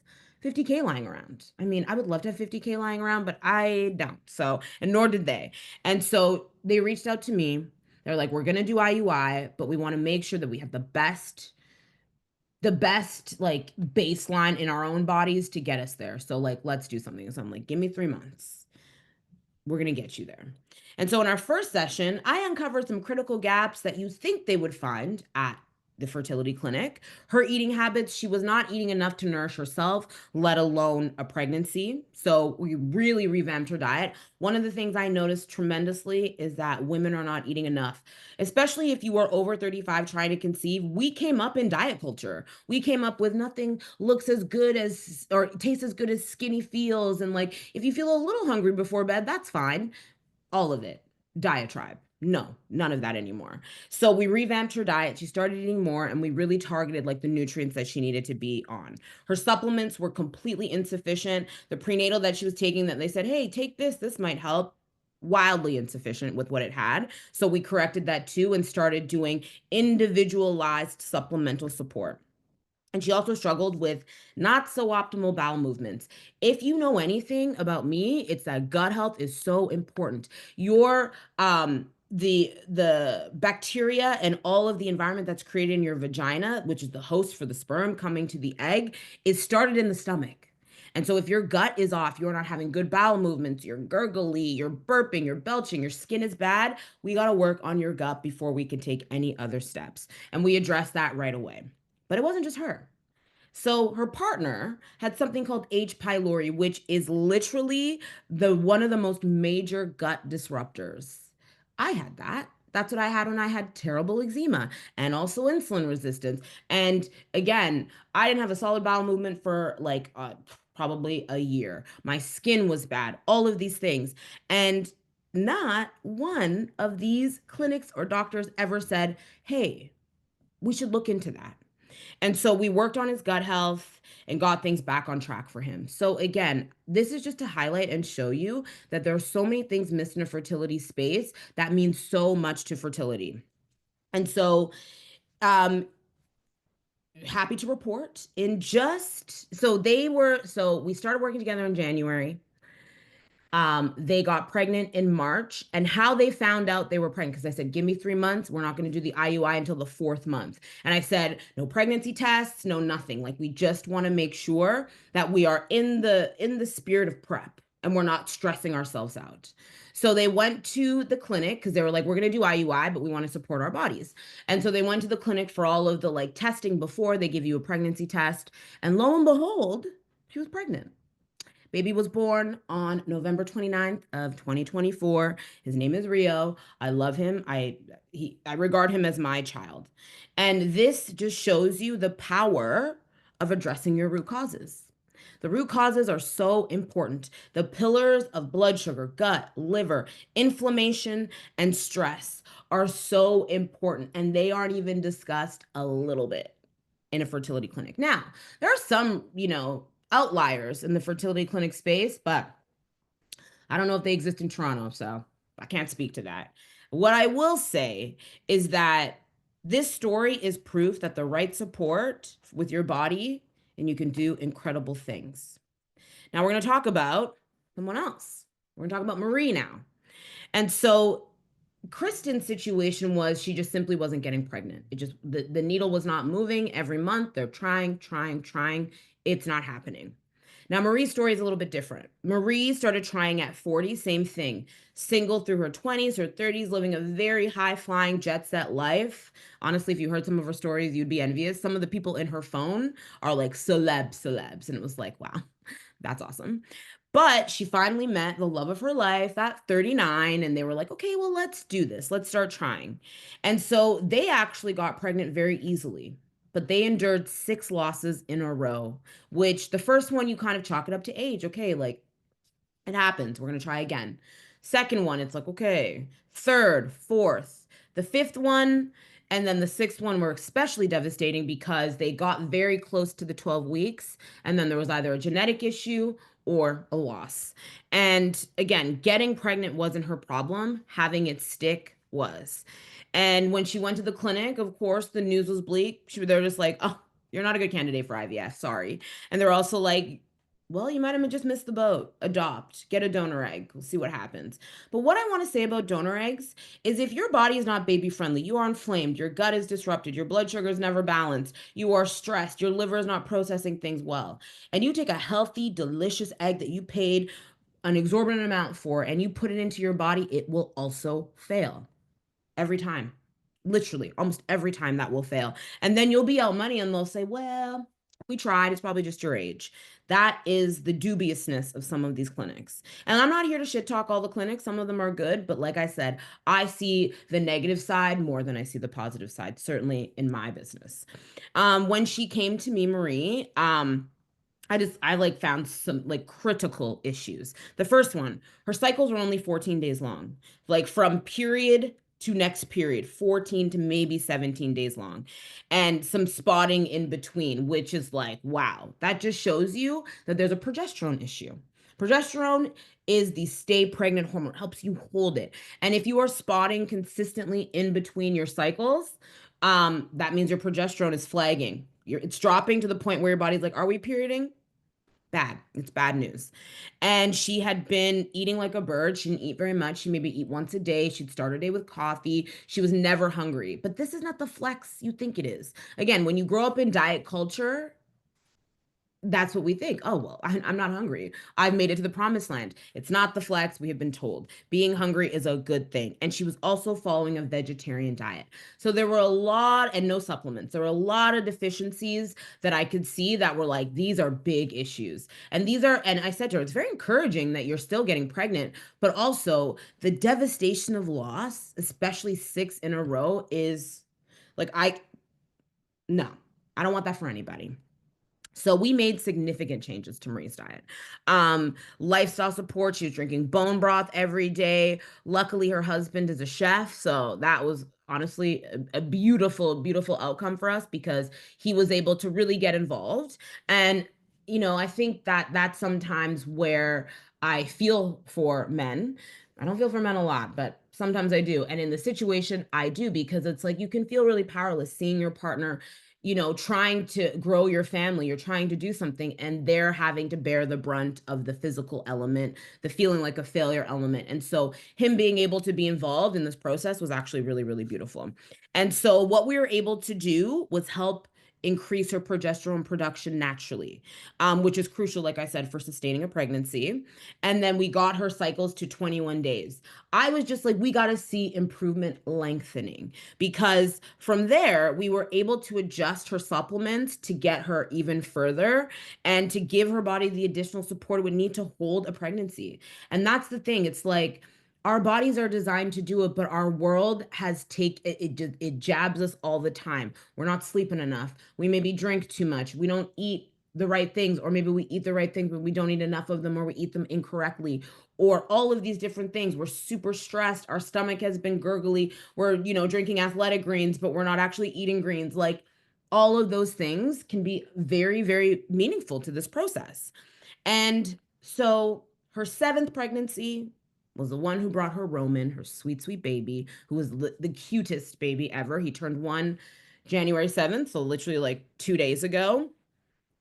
50K lying around? I mean, I would love to have 50K lying around, but I don't. So, and nor did they. And so they reached out to me. They're like, we're going to do IUI, but we want to make sure that we have the best like baseline in our own bodies to get us there. So like, let's do something. So I'm like, give me 3 months. We're going to get you there. And so in our first session, I uncovered some critical gaps that you think they would find at the fertility clinic. Her eating habits, she was not eating enough to nourish herself, let alone a pregnancy. So we really revamped her diet. One of the things I noticed tremendously is that women are not eating enough, especially if you are over 35 trying to conceive. We came up in diet culture. We came up with nothing looks as good as or tastes as good as skinny feels. And like, if you feel a little hungry before bed, that's fine. All of it. Diatribe. No, none of that anymore. So we revamped her diet. She started eating more and we really targeted like the nutrients that she needed to be on. Her supplements were completely insufficient. The prenatal that she was taking that they said, "Hey, take this. This might help." Wildly insufficient with what it had. So we corrected that too and started doing individualized supplemental support. And she also struggled with not so optimal bowel movements. If you know anything about me, it's that gut health is so important. Your the bacteria and all of the environment that's created in your vagina, which is the host for the sperm coming to the egg, is started in the stomach. And so if your gut is off, you're not having good bowel movements, you're gurgly, you're burping, you're belching, your skin is bad, we got to work on your gut before we can take any other steps. And we address that right away. But it wasn't just her. So her partner had something called H. pylori, which is literally the one of the most major gut disruptors. I had that. That's what I had when I had terrible eczema and also insulin resistance. And again, I didn't have a solid bowel movement for like probably a year. My skin was bad, all of these things. And not one of these clinics or doctors ever said, "Hey, we should look into that." And so we worked on his gut health and got things back on track for him. So again, this is just to highlight and show you that there are so many things missed in a fertility space that means so much to fertility. And so um happy to report in just so we started working together in January. They got pregnant in March, and how they found out they were pregnant, because I said, "Give me 3 months. We're not going to do the IUI until the fourth month." And I said, "No pregnancy tests, no nothing. Like we just want to make sure that we are in the spirit of prep and we're not stressing ourselves out." So they went to the clinic because they were like, "We're going to do IUI, but we want to support our bodies." And so they went to the clinic for all of the like testing before they give you a pregnancy test. And lo and behold, she was pregnant. Baby was born on November 29th of 2024. His name is Rio. I love him. I regard him as my child. And this just shows you the power of addressing your root causes. The root causes are so important. The pillars of blood sugar, gut, liver, inflammation, and stress are so important, and they aren't even discussed a little bit in a fertility clinic. Now, there are some, outliers in the fertility clinic space, but I don't know if they exist in Toronto, so I can't speak to that. What I will say is that this story is proof that the right support with your body and you can do incredible things. Now we're going to talk about someone else. We're going to talk about Marie now. And so Kristen's situation was she just simply wasn't getting pregnant. It just the needle was not moving every month. They're trying, trying, trying. It's not happening. Now, Marie's story is a little bit different. Marie started trying at 40, same thing. Single through her 20s, her 30s, living a very high flying jet set life. Honestly, if you heard some of her stories, you'd be envious. Some of the people in her phone are like celebs. And it was like, wow, that's awesome. But she finally met the love of her life at 39, and they were like, "Okay, well, let's do this. Let's start trying." And so they actually got pregnant very easily, but they endured 6 losses in a row, which the first one you kind of chalk it up to age. Okay, like it happens. We're going to try again. Second one, it's like, okay. Third, fourth. The fifth one, and then the sixth one were especially devastating because they got very close to the 12 weeks. And then there was either a genetic issue or a loss. And again, getting pregnant wasn't her problem, having it stick was. And when she went to the clinic, of course, the news was bleak. They're just like, "Oh, you're not a good candidate for IVF. Sorry." And they're also like, "Well, you might have just missed the boat. Adopt, get a donor egg. We'll see what happens." But what I want to say about donor eggs is if your body is not baby friendly, you are inflamed, your gut is disrupted, your blood sugar is never balanced, you are stressed, your liver is not processing things well, and you take a healthy, delicious egg that you paid an exorbitant amount for and you put it into your body, it will also fail every time. Literally, almost every time that will fail. And then you'll be out money and they'll say, well, we tried. It's probably just your age. That is the dubiousness of some of these clinics. And I'm not here to shit talk all the clinics. Some of them are good. But like I said, I see the negative side more than I see the positive side, certainly in my business. When she came to me, Marie, I like found some like critical issues. The first one, her cycles were only 14 days long. Like from period to next period, 14 to maybe 17 days long. And some spotting in between, which is like, wow, that just shows you that there's a progesterone issue. Progesterone is the stay pregnant hormone, helps you hold it. And if you are spotting consistently in between your cycles, that means your progesterone is flagging. It's dropping to the point where your body's like, are we perioding? Bad. It's bad news. And she had been eating like a bird. She didn't eat very much. She maybe eat once a day. She'd start her day with coffee. She was never hungry. But this is not the flex you think it is. Again, when you grow up in diet culture, that's what we think. Oh, well, I'm not hungry. I've made it to the promised land. It's not the flex we have been told. Being hungry is a good thing. And she was also following a vegetarian diet. So there were a lot, and no supplements. There were a lot of deficiencies that I could see that were like, these are big issues. And these are, and I said to her, it's very encouraging that you're still getting pregnant, but also the devastation of loss, especially six in a row, is like, no, I don't want that for anybody. So we made significant changes to Marie's diet. Lifestyle support. She was drinking bone broth every day. Luckily, her husband is a chef, so that was honestly a beautiful, beautiful outcome for us because he was able to really get involved. And I think that that's sometimes where I feel for men. I don't feel for men a lot, but sometimes I do. And in the situation, I do because it's like you can feel really powerless seeing your partner trying to grow your family, you're trying to do something, and they're having to bear the brunt of the physical element, the feeling like a failure element. And so, him being able to be involved in this process was actually really, really beautiful. And so, what we were able to do was help increase her progesterone production naturally, which is crucial, like I said, for sustaining a pregnancy. And then we got her cycles to 21 days. I was just like, we got to see improvement lengthening because from there, we were able to adjust her supplements to get her even further and to give her body the additional support it would need to hold a pregnancy. And that's the thing. It's like our bodies are designed to do it, but our world has it jabs us all the time. We're not sleeping enough. We maybe drink too much. We don't eat the right things, or maybe we eat the right things, but we don't eat enough of them, or we eat them incorrectly, or all of these different things. We're super stressed. Our stomach has been gurgly. We're, drinking athletic greens, but we're not actually eating greens. Like all of those things can be very, very meaningful to this process. And so her seventh pregnancy was the one who brought her Roman, her sweet, sweet baby, who was the cutest baby ever. He turned one January 7th, so literally like 2 days ago.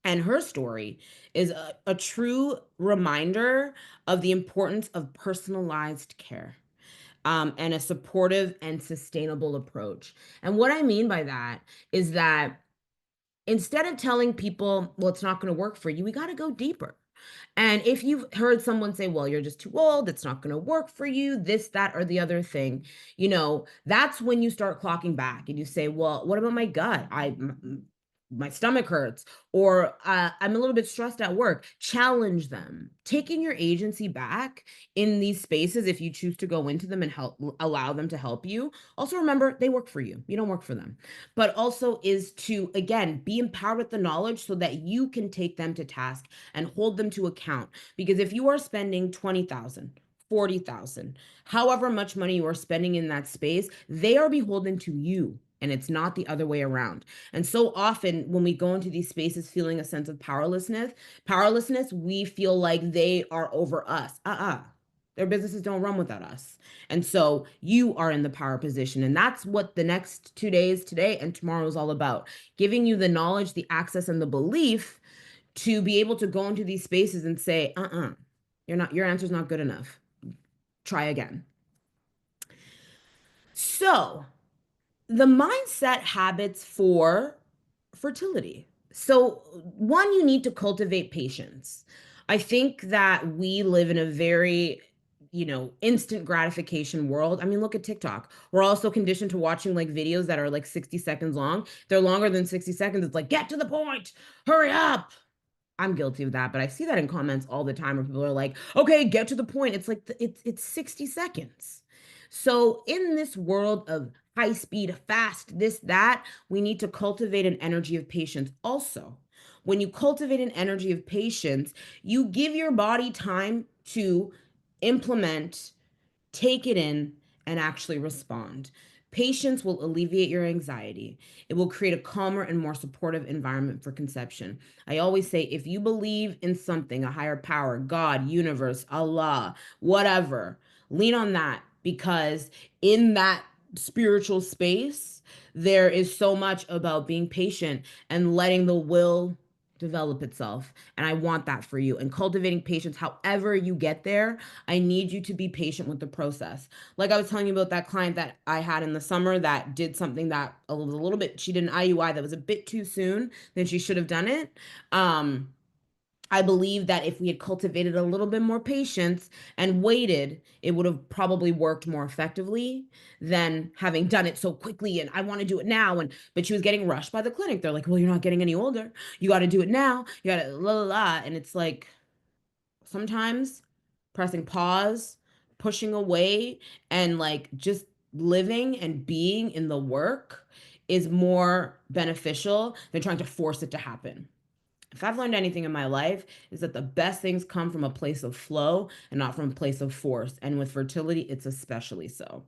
And her story is a true reminder of the importance of personalized care, and a supportive and sustainable approach. And what I mean by that is that instead of telling people, well, it's not going to work for you, we got to go deeper. And if you've heard someone say, well, you're just too old, it's not going to work for you, this, that, or the other thing, that's when you start clocking back and you say, well, what about my gut? My stomach hurts, or I'm a little bit stressed at work. Challenge them. Taking your agency back in these spaces, if you choose to go into them and allow them to help you. Also, remember, they work for you. You don't work for them. But also is to, again, be empowered with the knowledge so that you can take them to task and hold them to account. Because if you are spending 20,000, 40,000, however much money you are spending in that space, they are beholden to you. And it's not the other way around. And so often when we go into these spaces feeling a sense of powerlessness, we feel like they are over us. Their businesses don't run without us. And so you are in the power position. And that's what the next 2 days, today and tomorrow, is all about. Giving you the knowledge, the access, and the belief to be able to go into these spaces and say, your answer's not good enough. Try again. So the mindset habits for fertility. So, one, you need to cultivate patience. I think that we live in a very instant gratification world. I mean, look at TikTok. We're also conditioned to watching like videos that are like 60 seconds long. They're longer than 60 seconds. It's like, get to the point, hurry up. I'm guilty of that, but I see that in comments all the time where people are like, "Okay, get to the point." It's like it's 60 seconds. So in this world of high speed, fast, this, that, we need to cultivate an energy of patience also. When you cultivate an energy of patience, you give your body time to implement, take it in, and actually respond. Patience will alleviate your anxiety. It will create a calmer and more supportive environment for conception. I always say if you believe in something, a higher power, God, universe, Allah, whatever, lean on that because in that spiritual space, there is so much about being patient and letting the will develop itself. And I want that for you. And cultivating patience, however you get there, I need you to be patient with the process. Like I was telling you about that client that I had in the summer that did something that was a little bit, she did an IUI that was a bit too soon than she should have done it. Um, I believe that if we had cultivated a little bit more patience and waited, it would have probably worked more effectively than having done it so quickly. And I want to do it now. But she was getting rushed by the clinic. They're like, well, you're not getting any older. You got to do it now. You got to la la la. And it's like, sometimes pressing pause, pushing away, and like just living and being in the work is more beneficial than trying to force it to happen. If I've learned anything in my life, is that the best things come from a place of flow and not from a place of force. And with fertility, it's especially so.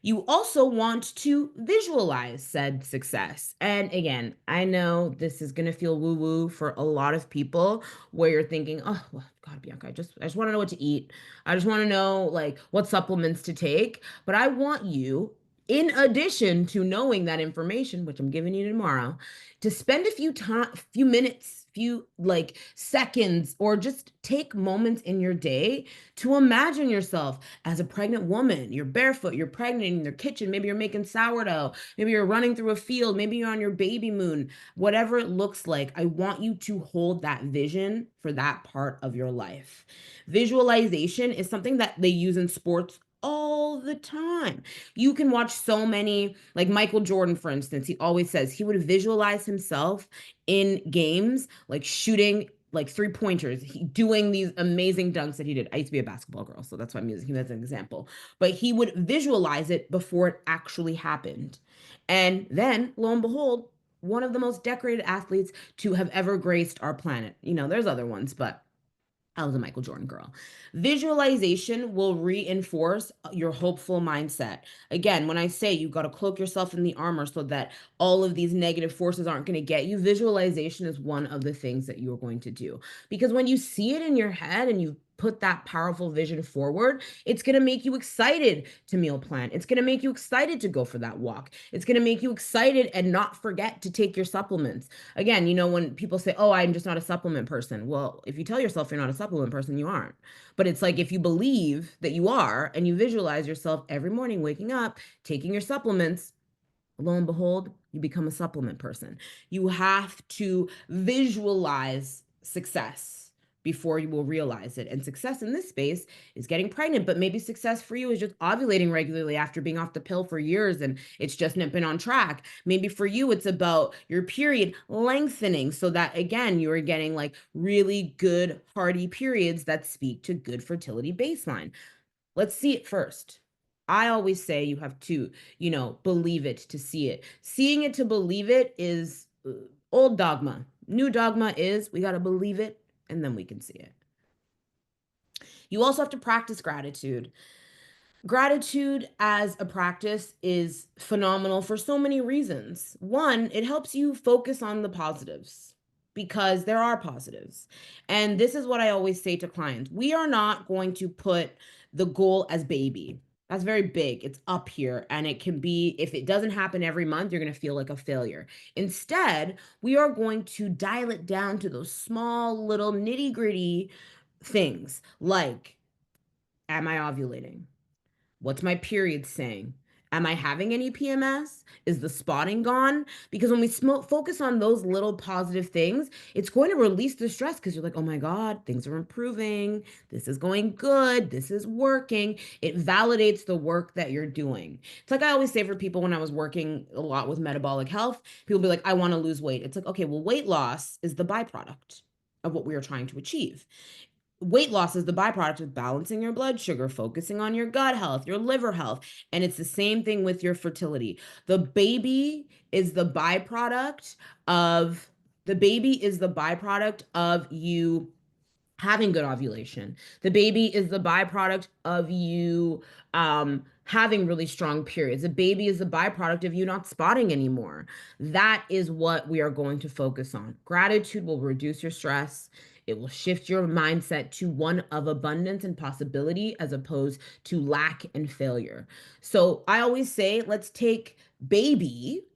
You also want to visualize said success. And again, I know this is going to feel woo woo for a lot of people where you're thinking, oh, well, God, Bianca, I just want to know what to eat. I just want to know like what supplements to take. But I want you, in addition to knowing that information, which I'm giving you tomorrow, to spend a few minutes, few like seconds, or just take moments in your day to imagine yourself as a pregnant woman. You're barefoot, you're pregnant in your kitchen, maybe you're making sourdough, maybe you're running through a field, maybe you're on your baby moon, whatever it looks like. I want you to hold that vision for that part of your life. Visualization is something that they use in sports all the time. You can watch so many, like Michael Jordan, for instance, he always says he would visualize himself in games, like shooting like three pointers, doing these amazing dunks that he did. I used to be a basketball girl, so that's why I'm using him as an example. But he would visualize it before it actually happened. And then, lo and behold, one of the most decorated athletes to have ever graced our planet. There's other ones, but I was a Michael Jordan girl. Visualization will reinforce your hopeful mindset. Again, when I say you got to cloak yourself in the armor so that all of these negative forces aren't going to get you, visualization is one of the things that you're going to do. Because when you see it in your head and you put that powerful vision forward, it's going to make you excited to meal plan. It's going to make you excited to go for that walk. It's going to make you excited and not forget to take your supplements. Again, when people say, oh, I'm just not a supplement person. Well, if you tell yourself you're not a supplement person, you aren't. But it's like if you believe that you are and you visualize yourself every morning waking up, taking your supplements, lo and behold, you become a supplement person. You have to visualize success before you will realize it. And success in this space is getting pregnant, but maybe success for you is just ovulating regularly after being off the pill for years and it's just not been on track. Maybe for you, it's about your period lengthening so that, again, you are getting like really good, hearty periods that speak to good fertility baseline. Let's see it first. I always say you have to, believe it to see it. Seeing it to believe it is old dogma. New dogma is we got to believe it and then we can see it. You also have to practice gratitude. Gratitude as a practice is phenomenal for so many reasons. One, it helps you focus on the positives because there are positives. And this is what I always say to clients. We are not going to put the goal as baby. That's very big. It's up here. And it can be, if it doesn't happen every month, you're going to feel like a failure. Instead, we are going to dial it down to those small little nitty gritty things like, am I ovulating? What's my period saying? Am I having any PMS? Is the spotting gone? Because when we focus on those little positive things, it's going to release the stress because you're like, oh my God, things are improving. This is going good. This is working. It validates the work that you're doing. It's like I always say for people when I was working a lot with metabolic health, people be like, I want to lose weight. It's like, okay, well, weight loss is the byproduct of what we are trying to achieve. Weight loss is the byproduct of balancing your blood sugar, focusing on your gut health, your liver health. And it's the same thing with your fertility. The baby is the byproduct of the baby is the byproduct of you having good ovulation. The baby is the byproduct of you having really strong periods. The baby is the byproduct of you not spotting anymore. That is what we are going to focus on. Gratitude will reduce your stress. It will shift your mindset to one of abundance and possibility as opposed to lack and failure. So I always say, let's take baby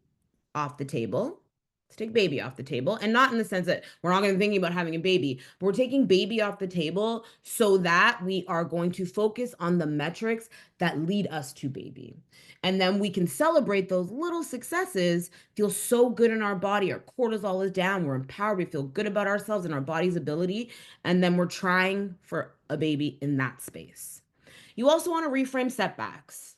off the table. Let's take baby off the table. And not in the sense that we're not going to be thinking about having a baby, but we're taking baby off the table so that we are going to focus on the metrics that lead us to baby. And then we can celebrate those little successes, feel so good in our body. Our cortisol is down. We're empowered. We feel good about ourselves and our body's ability. And then we're trying for a baby in that space. You also want to reframe setbacks.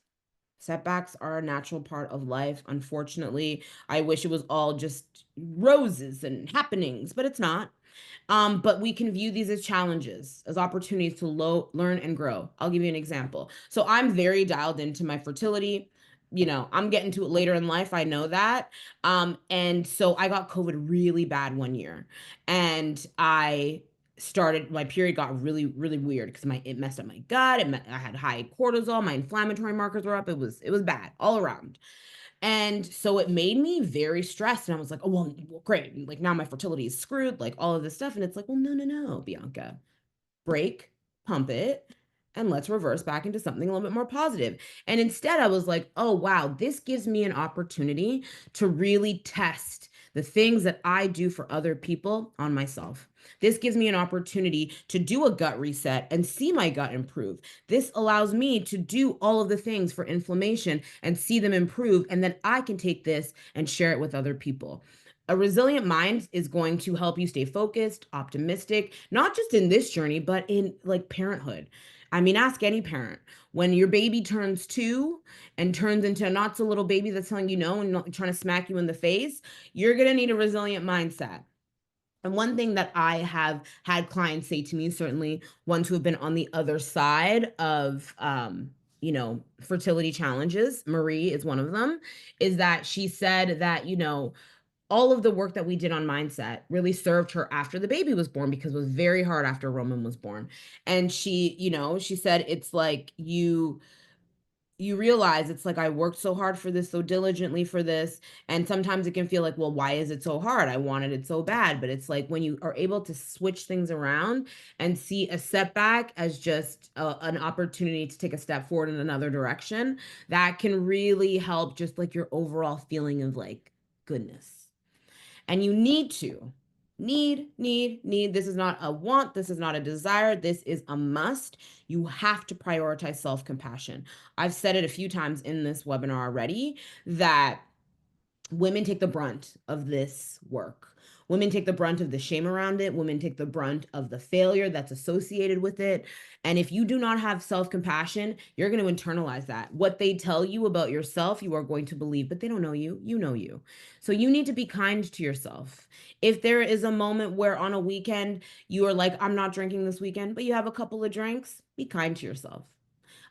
Setbacks are a natural part of life. Unfortunately, I wish it was all just roses and happenings, but it's not. But we can view these as challenges, as opportunities to learn and grow. I'll give you an example. So I'm very dialed into my fertility. I'm getting to it later in life. I know that. And so I got COVID really bad one year, and my period got really really weird because my it messed up my gut. I had high cortisol. My inflammatory markers were up. It was bad all around. And so it made me very stressed. And I was like, oh, well, great. Like now my fertility is screwed, like all of this stuff. And it's like, well, no, no, no, Bianca. Break, pump it, and let's reverse back into something a little bit more positive. And instead, I was like, oh, wow, this gives me an opportunity to really test the things that I do for other people on myself. This gives me an opportunity to do a gut reset and see my gut improve. This allows me to do all of the things for inflammation and see them improve. And then I can take this and share it with other people. A resilient mind is going to help you stay focused, optimistic, not just in this journey, but in like parenthood. I mean, ask any parent. When your baby turns 2 and turns into a not so little baby that's telling you no and not trying to smack you in the face, you're going to need a resilient mindset. And one thing that I have had clients say to me, certainly ones who have been on the other side of, fertility challenges, Marie is one of them, is that she said that, all of the work that we did on mindset really served her after the baby was born because it was very hard after Roman was born. And she said it's like you realize it's like I worked so hard for this, so diligently for this, and sometimes it can feel like, well, why is it so hard? I wanted it so bad, but it's like when you are able to switch things around and see a setback as just an opportunity to take a step forward in another direction, that can really help just like your overall feeling of like goodness. And you need to need. This is not a want. This is not a desire. This is a must. You have to prioritize self compassion. I've said it a few times in this webinar already that women take the brunt of this work. Women take the brunt of the shame around it. Women take the brunt of the failure that's associated with it. And if you do not have self compassion, you're going to internalize that. What they tell you about yourself, you are going to believe, but they don't know you. You know you. So you need to be kind to yourself. If there is a moment where on a weekend you are like, I'm not drinking this weekend, but you have a couple of drinks, be kind to yourself.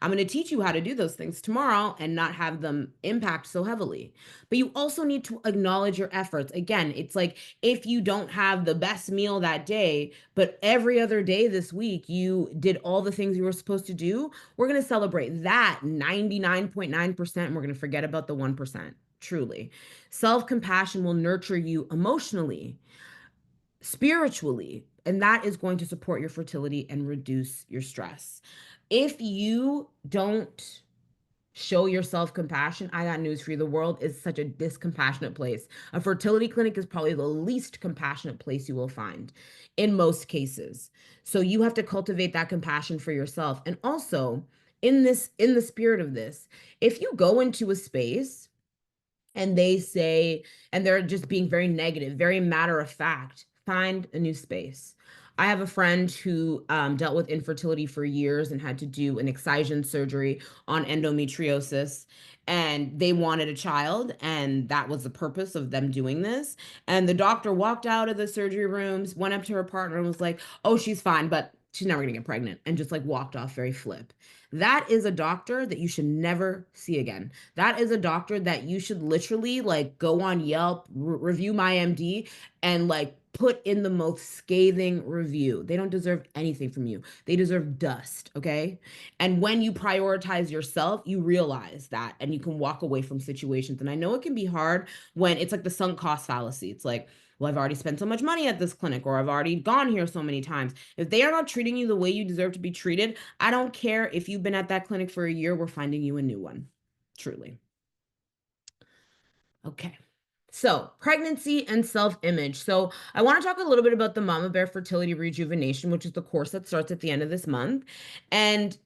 I'm going to teach you how to do those things tomorrow and not have them impact so heavily. But you also need to acknowledge your efforts. Again, it's like if you don't have the best meal that day, but every other day this week you did all the things you were supposed to do, we're going to celebrate that 99.9% and we're going to forget about the 1%. Truly. Self compassion will nurture you emotionally, spiritually, and that is going to support your fertility and reduce your stress. If you don't show yourself compassion, I got news for you. The world is such a discompassionate place. A fertility clinic is probably the least compassionate place you will find in most cases. So you have to cultivate that compassion for yourself. And also, in the spirit of this, if you go into a space and they say, and they're just being very negative, very matter of fact, find a new space. I have a friend who dealt with infertility for years and had to do an excision surgery on endometriosis. And they wanted a child, and that was the purpose of them doing this. And the doctor walked out of the surgery rooms, went up to her partner, and was like, "Oh, she's fine, but she's never gonna get pregnant," and just like walked off very flip. That is a doctor that you should never see again. That is a doctor that you should literally like go on Yelp, review my MD, and like put in the most scathing review. They don't deserve anything from you. They deserve dust, okay? And when you prioritize yourself, you realize that and you can walk away from situations. And I know it can be hard when it's like the sunk cost fallacy. It's like, well, I've already spent so much money at this clinic, or I've already gone here so many times. If they are not treating you the way you deserve to be treated, I don't care if you've been at that clinic for a year, we're finding you a new one. Truly. Okay. So, pregnancy and self image. So, I want to talk a little bit about the Mama Bear Fertility Rejuvenation, which is the course that starts at the end of this month. And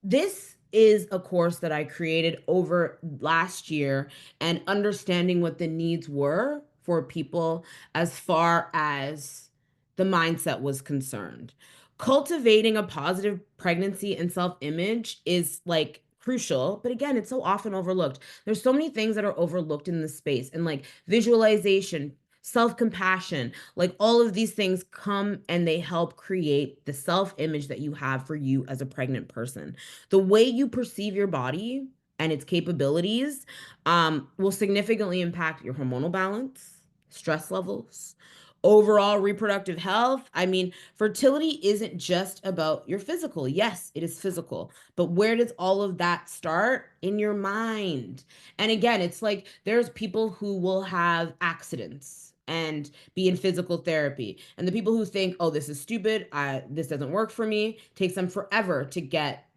this is a course that I created over last year and understanding what the needs were for people as far as the mindset was concerned. Cultivating a positive pregnancy and self image is like crucial, but again, it's so often overlooked. There's so many things that are overlooked in this space, and like visualization, self compassion, like all of these things come and they help create the self image that you have for you as a pregnant person. The way you perceive your body and its capabilities will significantly impact your hormonal balance, stress levels, overall reproductive health. I mean, fertility isn't just about your physical. Yes, it is physical, but where does all of that start? In your mind. And again, it's like there's people who will have accidents and be in physical therapy. And the people who think, "Oh, this is stupid. This doesn't work for me," takes them forever to get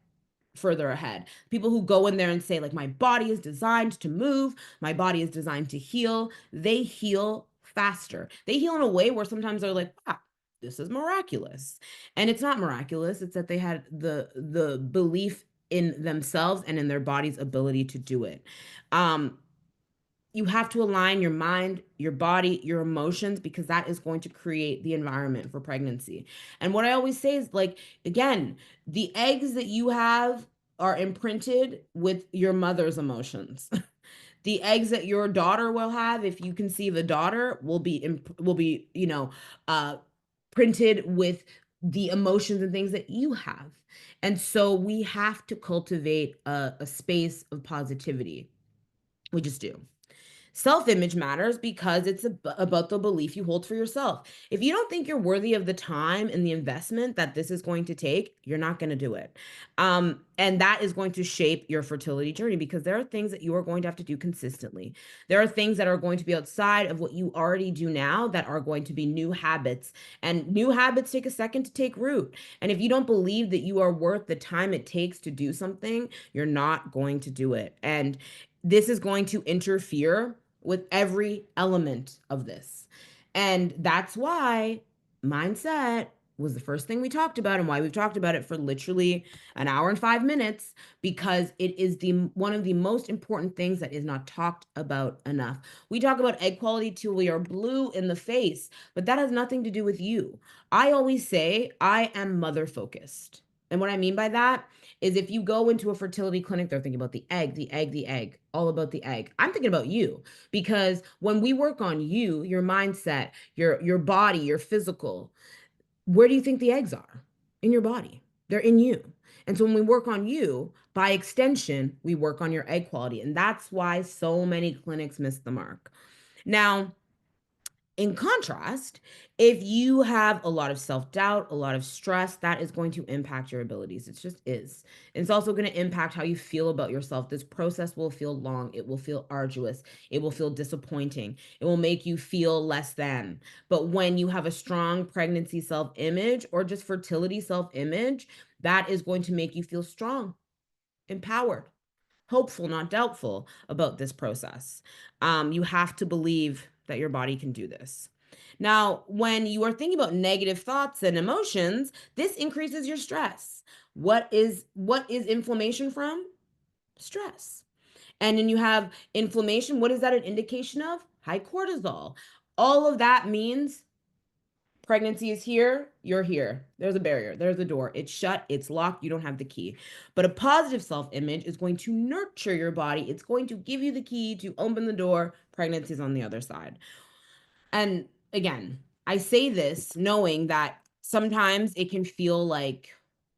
further ahead. People who go in there and say, like, my body is designed to move, my body is designed to heal, they heal faster. They heal in a way where sometimes they're like, ah, this is miraculous. And it's not miraculous, it's that they had the belief in themselves and in their body's ability to do it. Um, you have to align your mind, your body, your emotions, because that is going to create the environment for pregnancy. And what I always say is, like, again, the eggs that you have are imprinted with your mother's emotions. The eggs that your daughter will have, if you conceive a daughter, will be, uh printed with the emotions and things that you have. And so we have to cultivate a space of positivity. We just do. Self image matters because it's about the belief you hold for yourself. If you don't think you're worthy of the time and the investment that this is going to take, you're not going to do it. And that is going to shape your fertility journey because there are things that you are going to have to do consistently. There are things that are going to be outside of what you already do now that are going to be new habits. And new habits take a second to take root. And if you don't believe that you are worth the time it takes to do something, you're not going to do it. And this is going to interfere with every element of this. And that's why mindset was the first thing we talked about and why we've talked about it for literally an hour and 5 minutes, because it is the one of the most important things that is not talked about enough. We talk about egg quality till we are blue in the face, but that has nothing to do with you. I always say I am mother focused. And what I mean by that is if you go into a fertility clinic, they're thinking about the egg, the egg, the egg, all about the egg. I'm thinking about you because when we work on you, your mindset, your body, your physical, where do you think the eggs are? In your body. They're in you. And so when we work on you, by extension, we work on your egg quality. And that's why so many clinics miss the mark. Now, in contrast, if you have a lot of self doubt, a lot of stress, that is going to impact your abilities. It just is. It's also going to impact how you feel about yourself. This process will feel long. It will feel arduous. It will feel disappointing. It will make you feel less than. But when you have a strong pregnancy self image or just fertility self image, that is going to make you feel strong, empowered, hopeful, not doubtful about this process. You have to believe that your body can do this. Now, when you are thinking about negative thoughts and emotions, this increases your stress. What is inflammation from? Stress. And then you have inflammation. What is that an indication of? High cortisol. All of that means pregnancy is here, you're here. There's a barrier, there's a door. It's shut, it's locked, you don't have the key. But a positive self image is going to nurture your body, it's going to give you the key to open the door. Pregnancy is on the other side. And again, I say this knowing that sometimes it can feel like,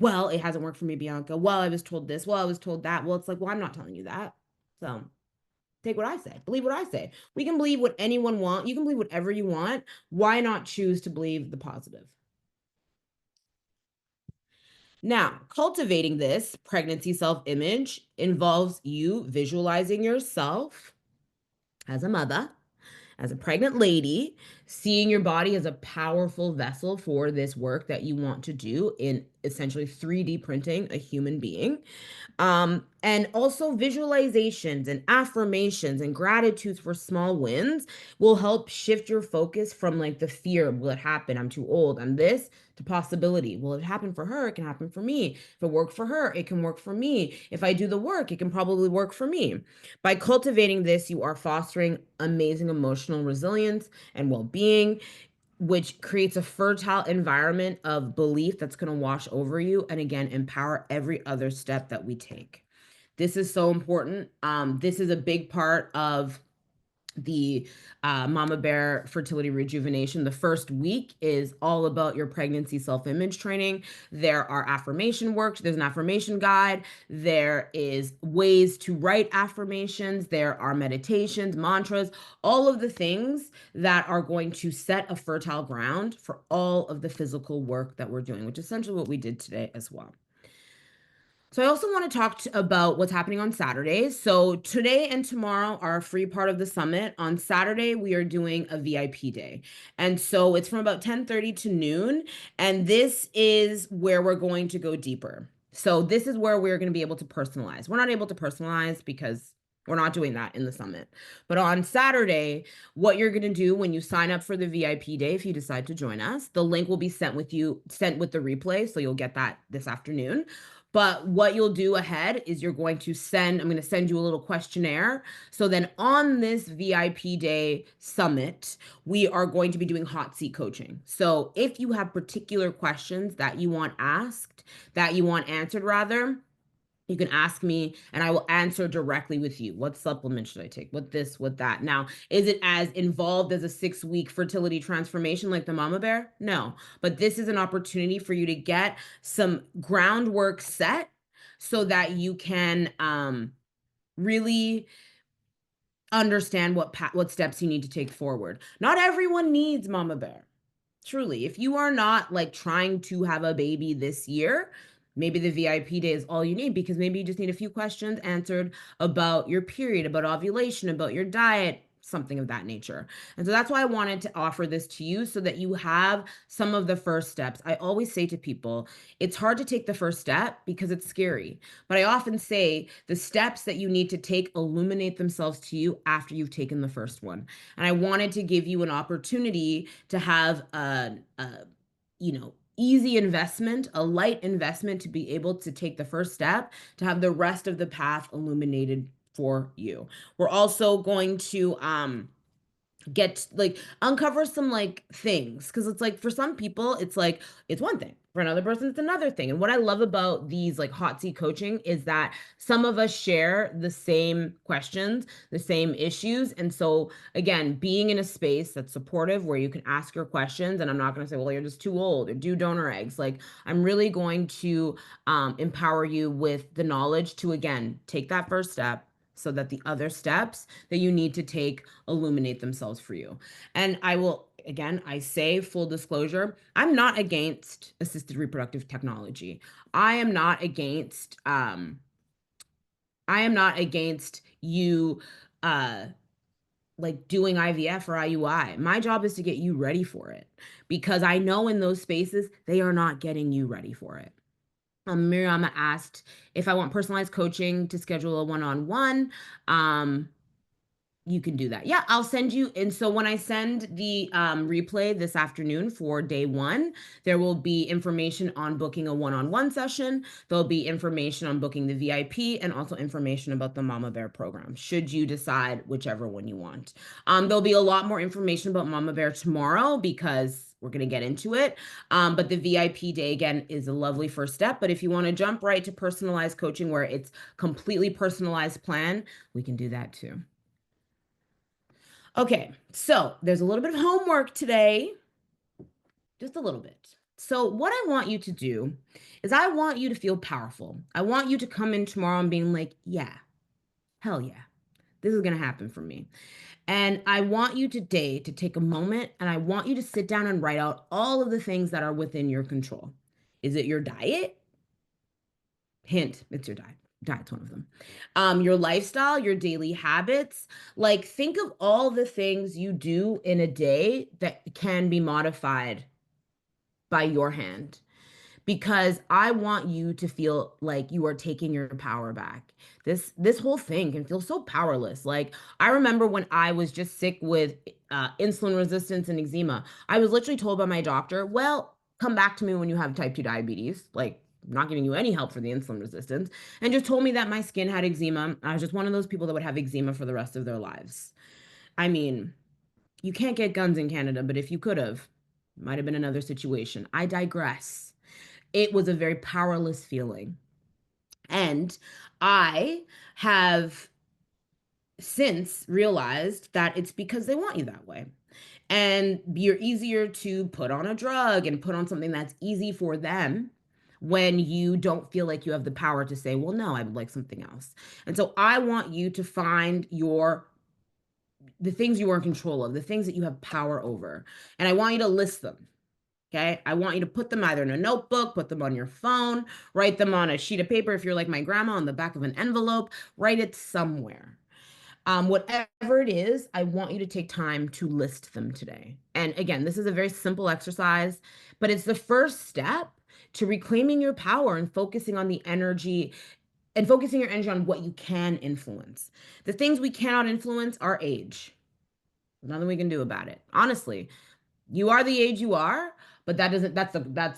well, it hasn't worked for me, Bianca. Well, I was told this. Well, I was told that. Well, it's like, well, I'm not telling you that. So take what I say. Believe what I say. We can believe what anyone wants. You can believe whatever you want. Why not choose to believe the positive? Now, cultivating this pregnancy self image involves you visualizing yourself as a mother, as a pregnant lady, seeing your body as a powerful vessel for this work that you want to do in essentially 3D printing a human being. And also visualizations and affirmations and gratitudes for small wins will help shift your focus from like the fear, will it happen? I'm too old. I'm this, to possibility. Will it happen for her? It can happen for me. If it worked for her, it can work for me. If I do the work, it can probably work for me. By cultivating this, you are fostering amazing emotional resilience and well-being, which creates a fertile environment of belief that's going to wash over you and again empower every other step that we take. This is so important. This is a big part of the Mama Bear Fertility Rejuvenation. The first week is all about your pregnancy self-image training. There are affirmation works. There's an affirmation guide. There is ways to write affirmations. There are meditations, mantras, all of the things that are going to set a fertile ground for all of the physical work that we're doing, which is essentially what we did today as well. So I also want to talk about what's happening on Saturdays. So today and tomorrow are a free part of the summit. On Saturday, we are doing a VIP day. And so it's from about 10:30 to noon. And this is where we're going to go deeper. So this is where we're going to be able to personalize. We're not able to personalize because we're not doing that in the summit. But on Saturday, what you're going to do when you sign up for the VIP day, if you decide to join us, the link will be sent with the replay. So you'll get that this afternoon. But what you'll do ahead is I'm going to send you a little questionnaire. So then on this VIP day summit, we are going to be doing hot seat coaching. So if you have particular questions that you want asked, that you want answered rather, you can ask me and I will answer directly with you. What supplement should I take? What this, what that? Now, is it as involved as a 6-week fertility transformation like the Mama Bear? No, but this is an opportunity for you to get some groundwork set so that you can really understand what steps you need to take forward. Not everyone needs Mama Bear. Truly, if you are not like trying to have a baby this year, maybe the VIP day is all you need because maybe you just need a few questions answered about your period, about ovulation, about your diet, something of that nature. And so that's why I wanted to offer this to you so that you have some of the first steps. I always say to people, it's hard to take the first step because it's scary. But I often say the steps that you need to take illuminate themselves to you after you've taken the first one. And I wanted to give you an opportunity to have easy investment, a light investment to be able to take the first step, to have the rest of the path illuminated for you. We're also going to get like uncover some like things because it's like for some people it's like it's one thing, for another person it's another thing. And what I love about these like hot seat coaching is that some of us share the same questions, the same issues. And so again, being in a space that's supportive where you can ask your questions, and I'm not going to say, well, you're just too old or do donor eggs. Like I'm really going to empower you with the knowledge to again take that first step so that the other steps that you need to take illuminate themselves for you. And I will, again, I say full disclosure, I'm not against assisted reproductive technology. I am not against you like doing IVF or IUI. My job is to get you ready for it because I know in those spaces they are not getting you ready for it. Miriam asked if I want personalized coaching to schedule a one-on-one. You can do that. Yeah, I'll send you. And so when I send the replay this afternoon for day one, there will be information on booking a one-on-one session. There'll be information on booking the VIP and also information about the Mama Bear program, should you decide whichever one you want. There'll be a lot more information about Mama Bear tomorrow because we're going to get into it. But the VIP day, again, is a lovely first step. But if you want to jump right to personalized coaching where it's completely personalized plan, we can do that too. Okay, so there's a little bit of homework today, just a little bit. So, what I want you to do is I want you to feel powerful. I want you to come in tomorrow and being like, yeah, hell yeah, this is going to happen for me. And I want you today to take a moment and I want you to sit down and write out all of the things that are within your control. Is it your diet? Hint, it's your diet. Diet's one of them. Your lifestyle, your daily habits. Like, think of all the things you do in a day that can be modified by your hand because I want you to feel like you are taking your power back. This whole thing can feel so powerless. Like I remember when I was just sick with insulin resistance and eczema, I was literally told by my doctor, "Well, come back to me when you have type 2 diabetes." Like not giving you any help for the insulin resistance, and just told me that my skin had eczema. I was just one of those people that would have eczema for the rest of their lives. I mean, you can't get guns in Canada, but if you could have, might have been another situation. I digress. It was a very powerless feeling. And I have since realized that it's because they want you that way. And you're easier to put on a drug and put on something that's easy for them when you don't feel like you have the power to say, well, no, I would like something else. And so I want you to find the things you are in control of, the things that you have power over. And I want you to list them. Okay. I want you to put them either in a notebook, put them on your phone, write them on a sheet of paper. If you're like my grandma, on the back of an envelope, write it somewhere. Whatever it is, I want you to take time to list them today. And again, this is a very simple exercise, but it's the first step to reclaiming your power and focusing on the energy and focusing your energy on what you can influence. The things we cannot influence are age. There's nothing we can do about it. Honestly, you are the age you are, but that's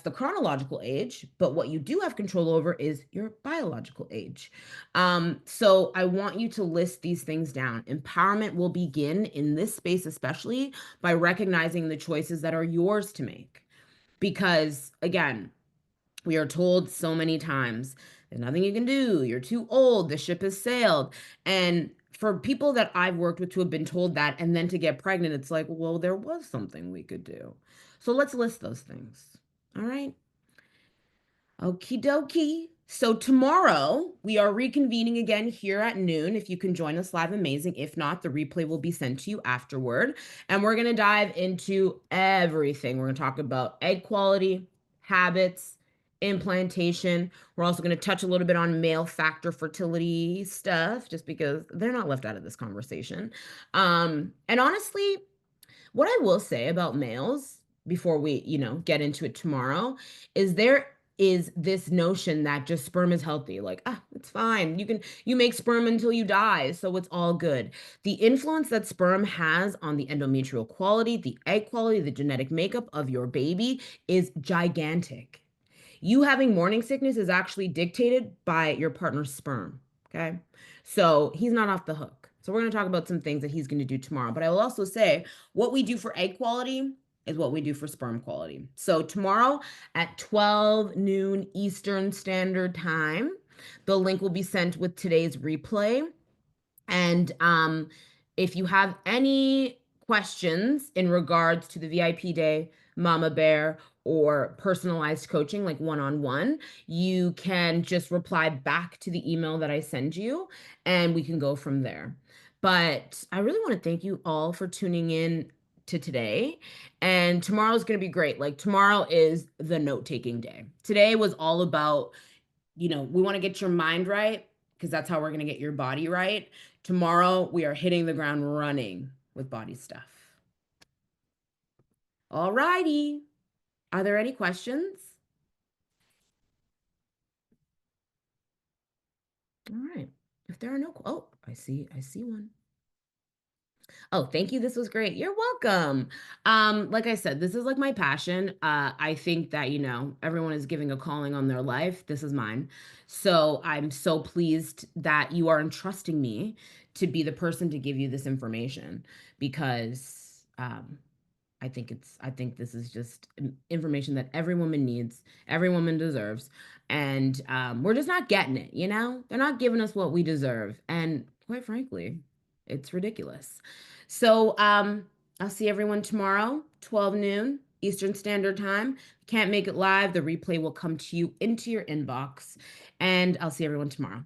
the chronological age. But what you do have control over is your biological age. So I want you to list these things down. Empowerment will begin in this space, especially by recognizing the choices that are yours to make. Because again, we are told so many times, there's nothing you can do. You're too old. The ship has sailed. And for people that I've worked with to have been told that and then to get pregnant, it's like, well, there was something we could do. So let's list those things. All right. Okie dokie. So tomorrow we are reconvening again here at noon. If you can join us live, amazing. If not, the replay will be sent to you afterward. And we're going to dive into everything. We're going to talk about egg quality, habits, implantation. We're also going to touch a little bit on male factor fertility stuff, just because they're not left out of this conversation. And honestly, what I will say about males before we, get into it tomorrow is there is this notion that just sperm is healthy. Like, it's fine. You make sperm until you die, so it's all good. The influence that sperm has on the endometrial quality, the egg quality, the genetic makeup of your baby is gigantic. You having morning sickness is actually dictated by your partner's sperm. Okay. So he's not off the hook. So we're going to talk about some things that he's going to do tomorrow. But I will also say what we do for egg quality is what we do for sperm quality. So tomorrow at 12 noon Eastern Standard Time, the link will be sent with today's replay. And if you have any questions in regards to the VIP day, Mama Bear, or personalized coaching, like one-on-one, you can just reply back to the email that I send you, and we can go from there. But I really want to thank you all for tuning in to today. And tomorrow's going to be great. Like tomorrow is the note-taking day. Today was all about, we want to get your mind right because that's how we're going to get your body right. Tomorrow, we are hitting the ground running with body stuff. All righty. Are there any questions? All right. If there are no, oh, I see one. Oh, thank you. This was great. You're welcome. Like I said, this is like my passion. I think that, everyone is giving a calling on their life. This is mine. So I'm so pleased that you are entrusting me to be the person to give you this information because I think this is just information that every woman needs, every woman deserves. And we're just not getting it, you know? They're not giving us what we deserve. And quite frankly, it's ridiculous. So I'll see everyone tomorrow, 12 noon Eastern Standard Time. Can't make it live. The replay will come to you into your inbox. And I'll see everyone tomorrow.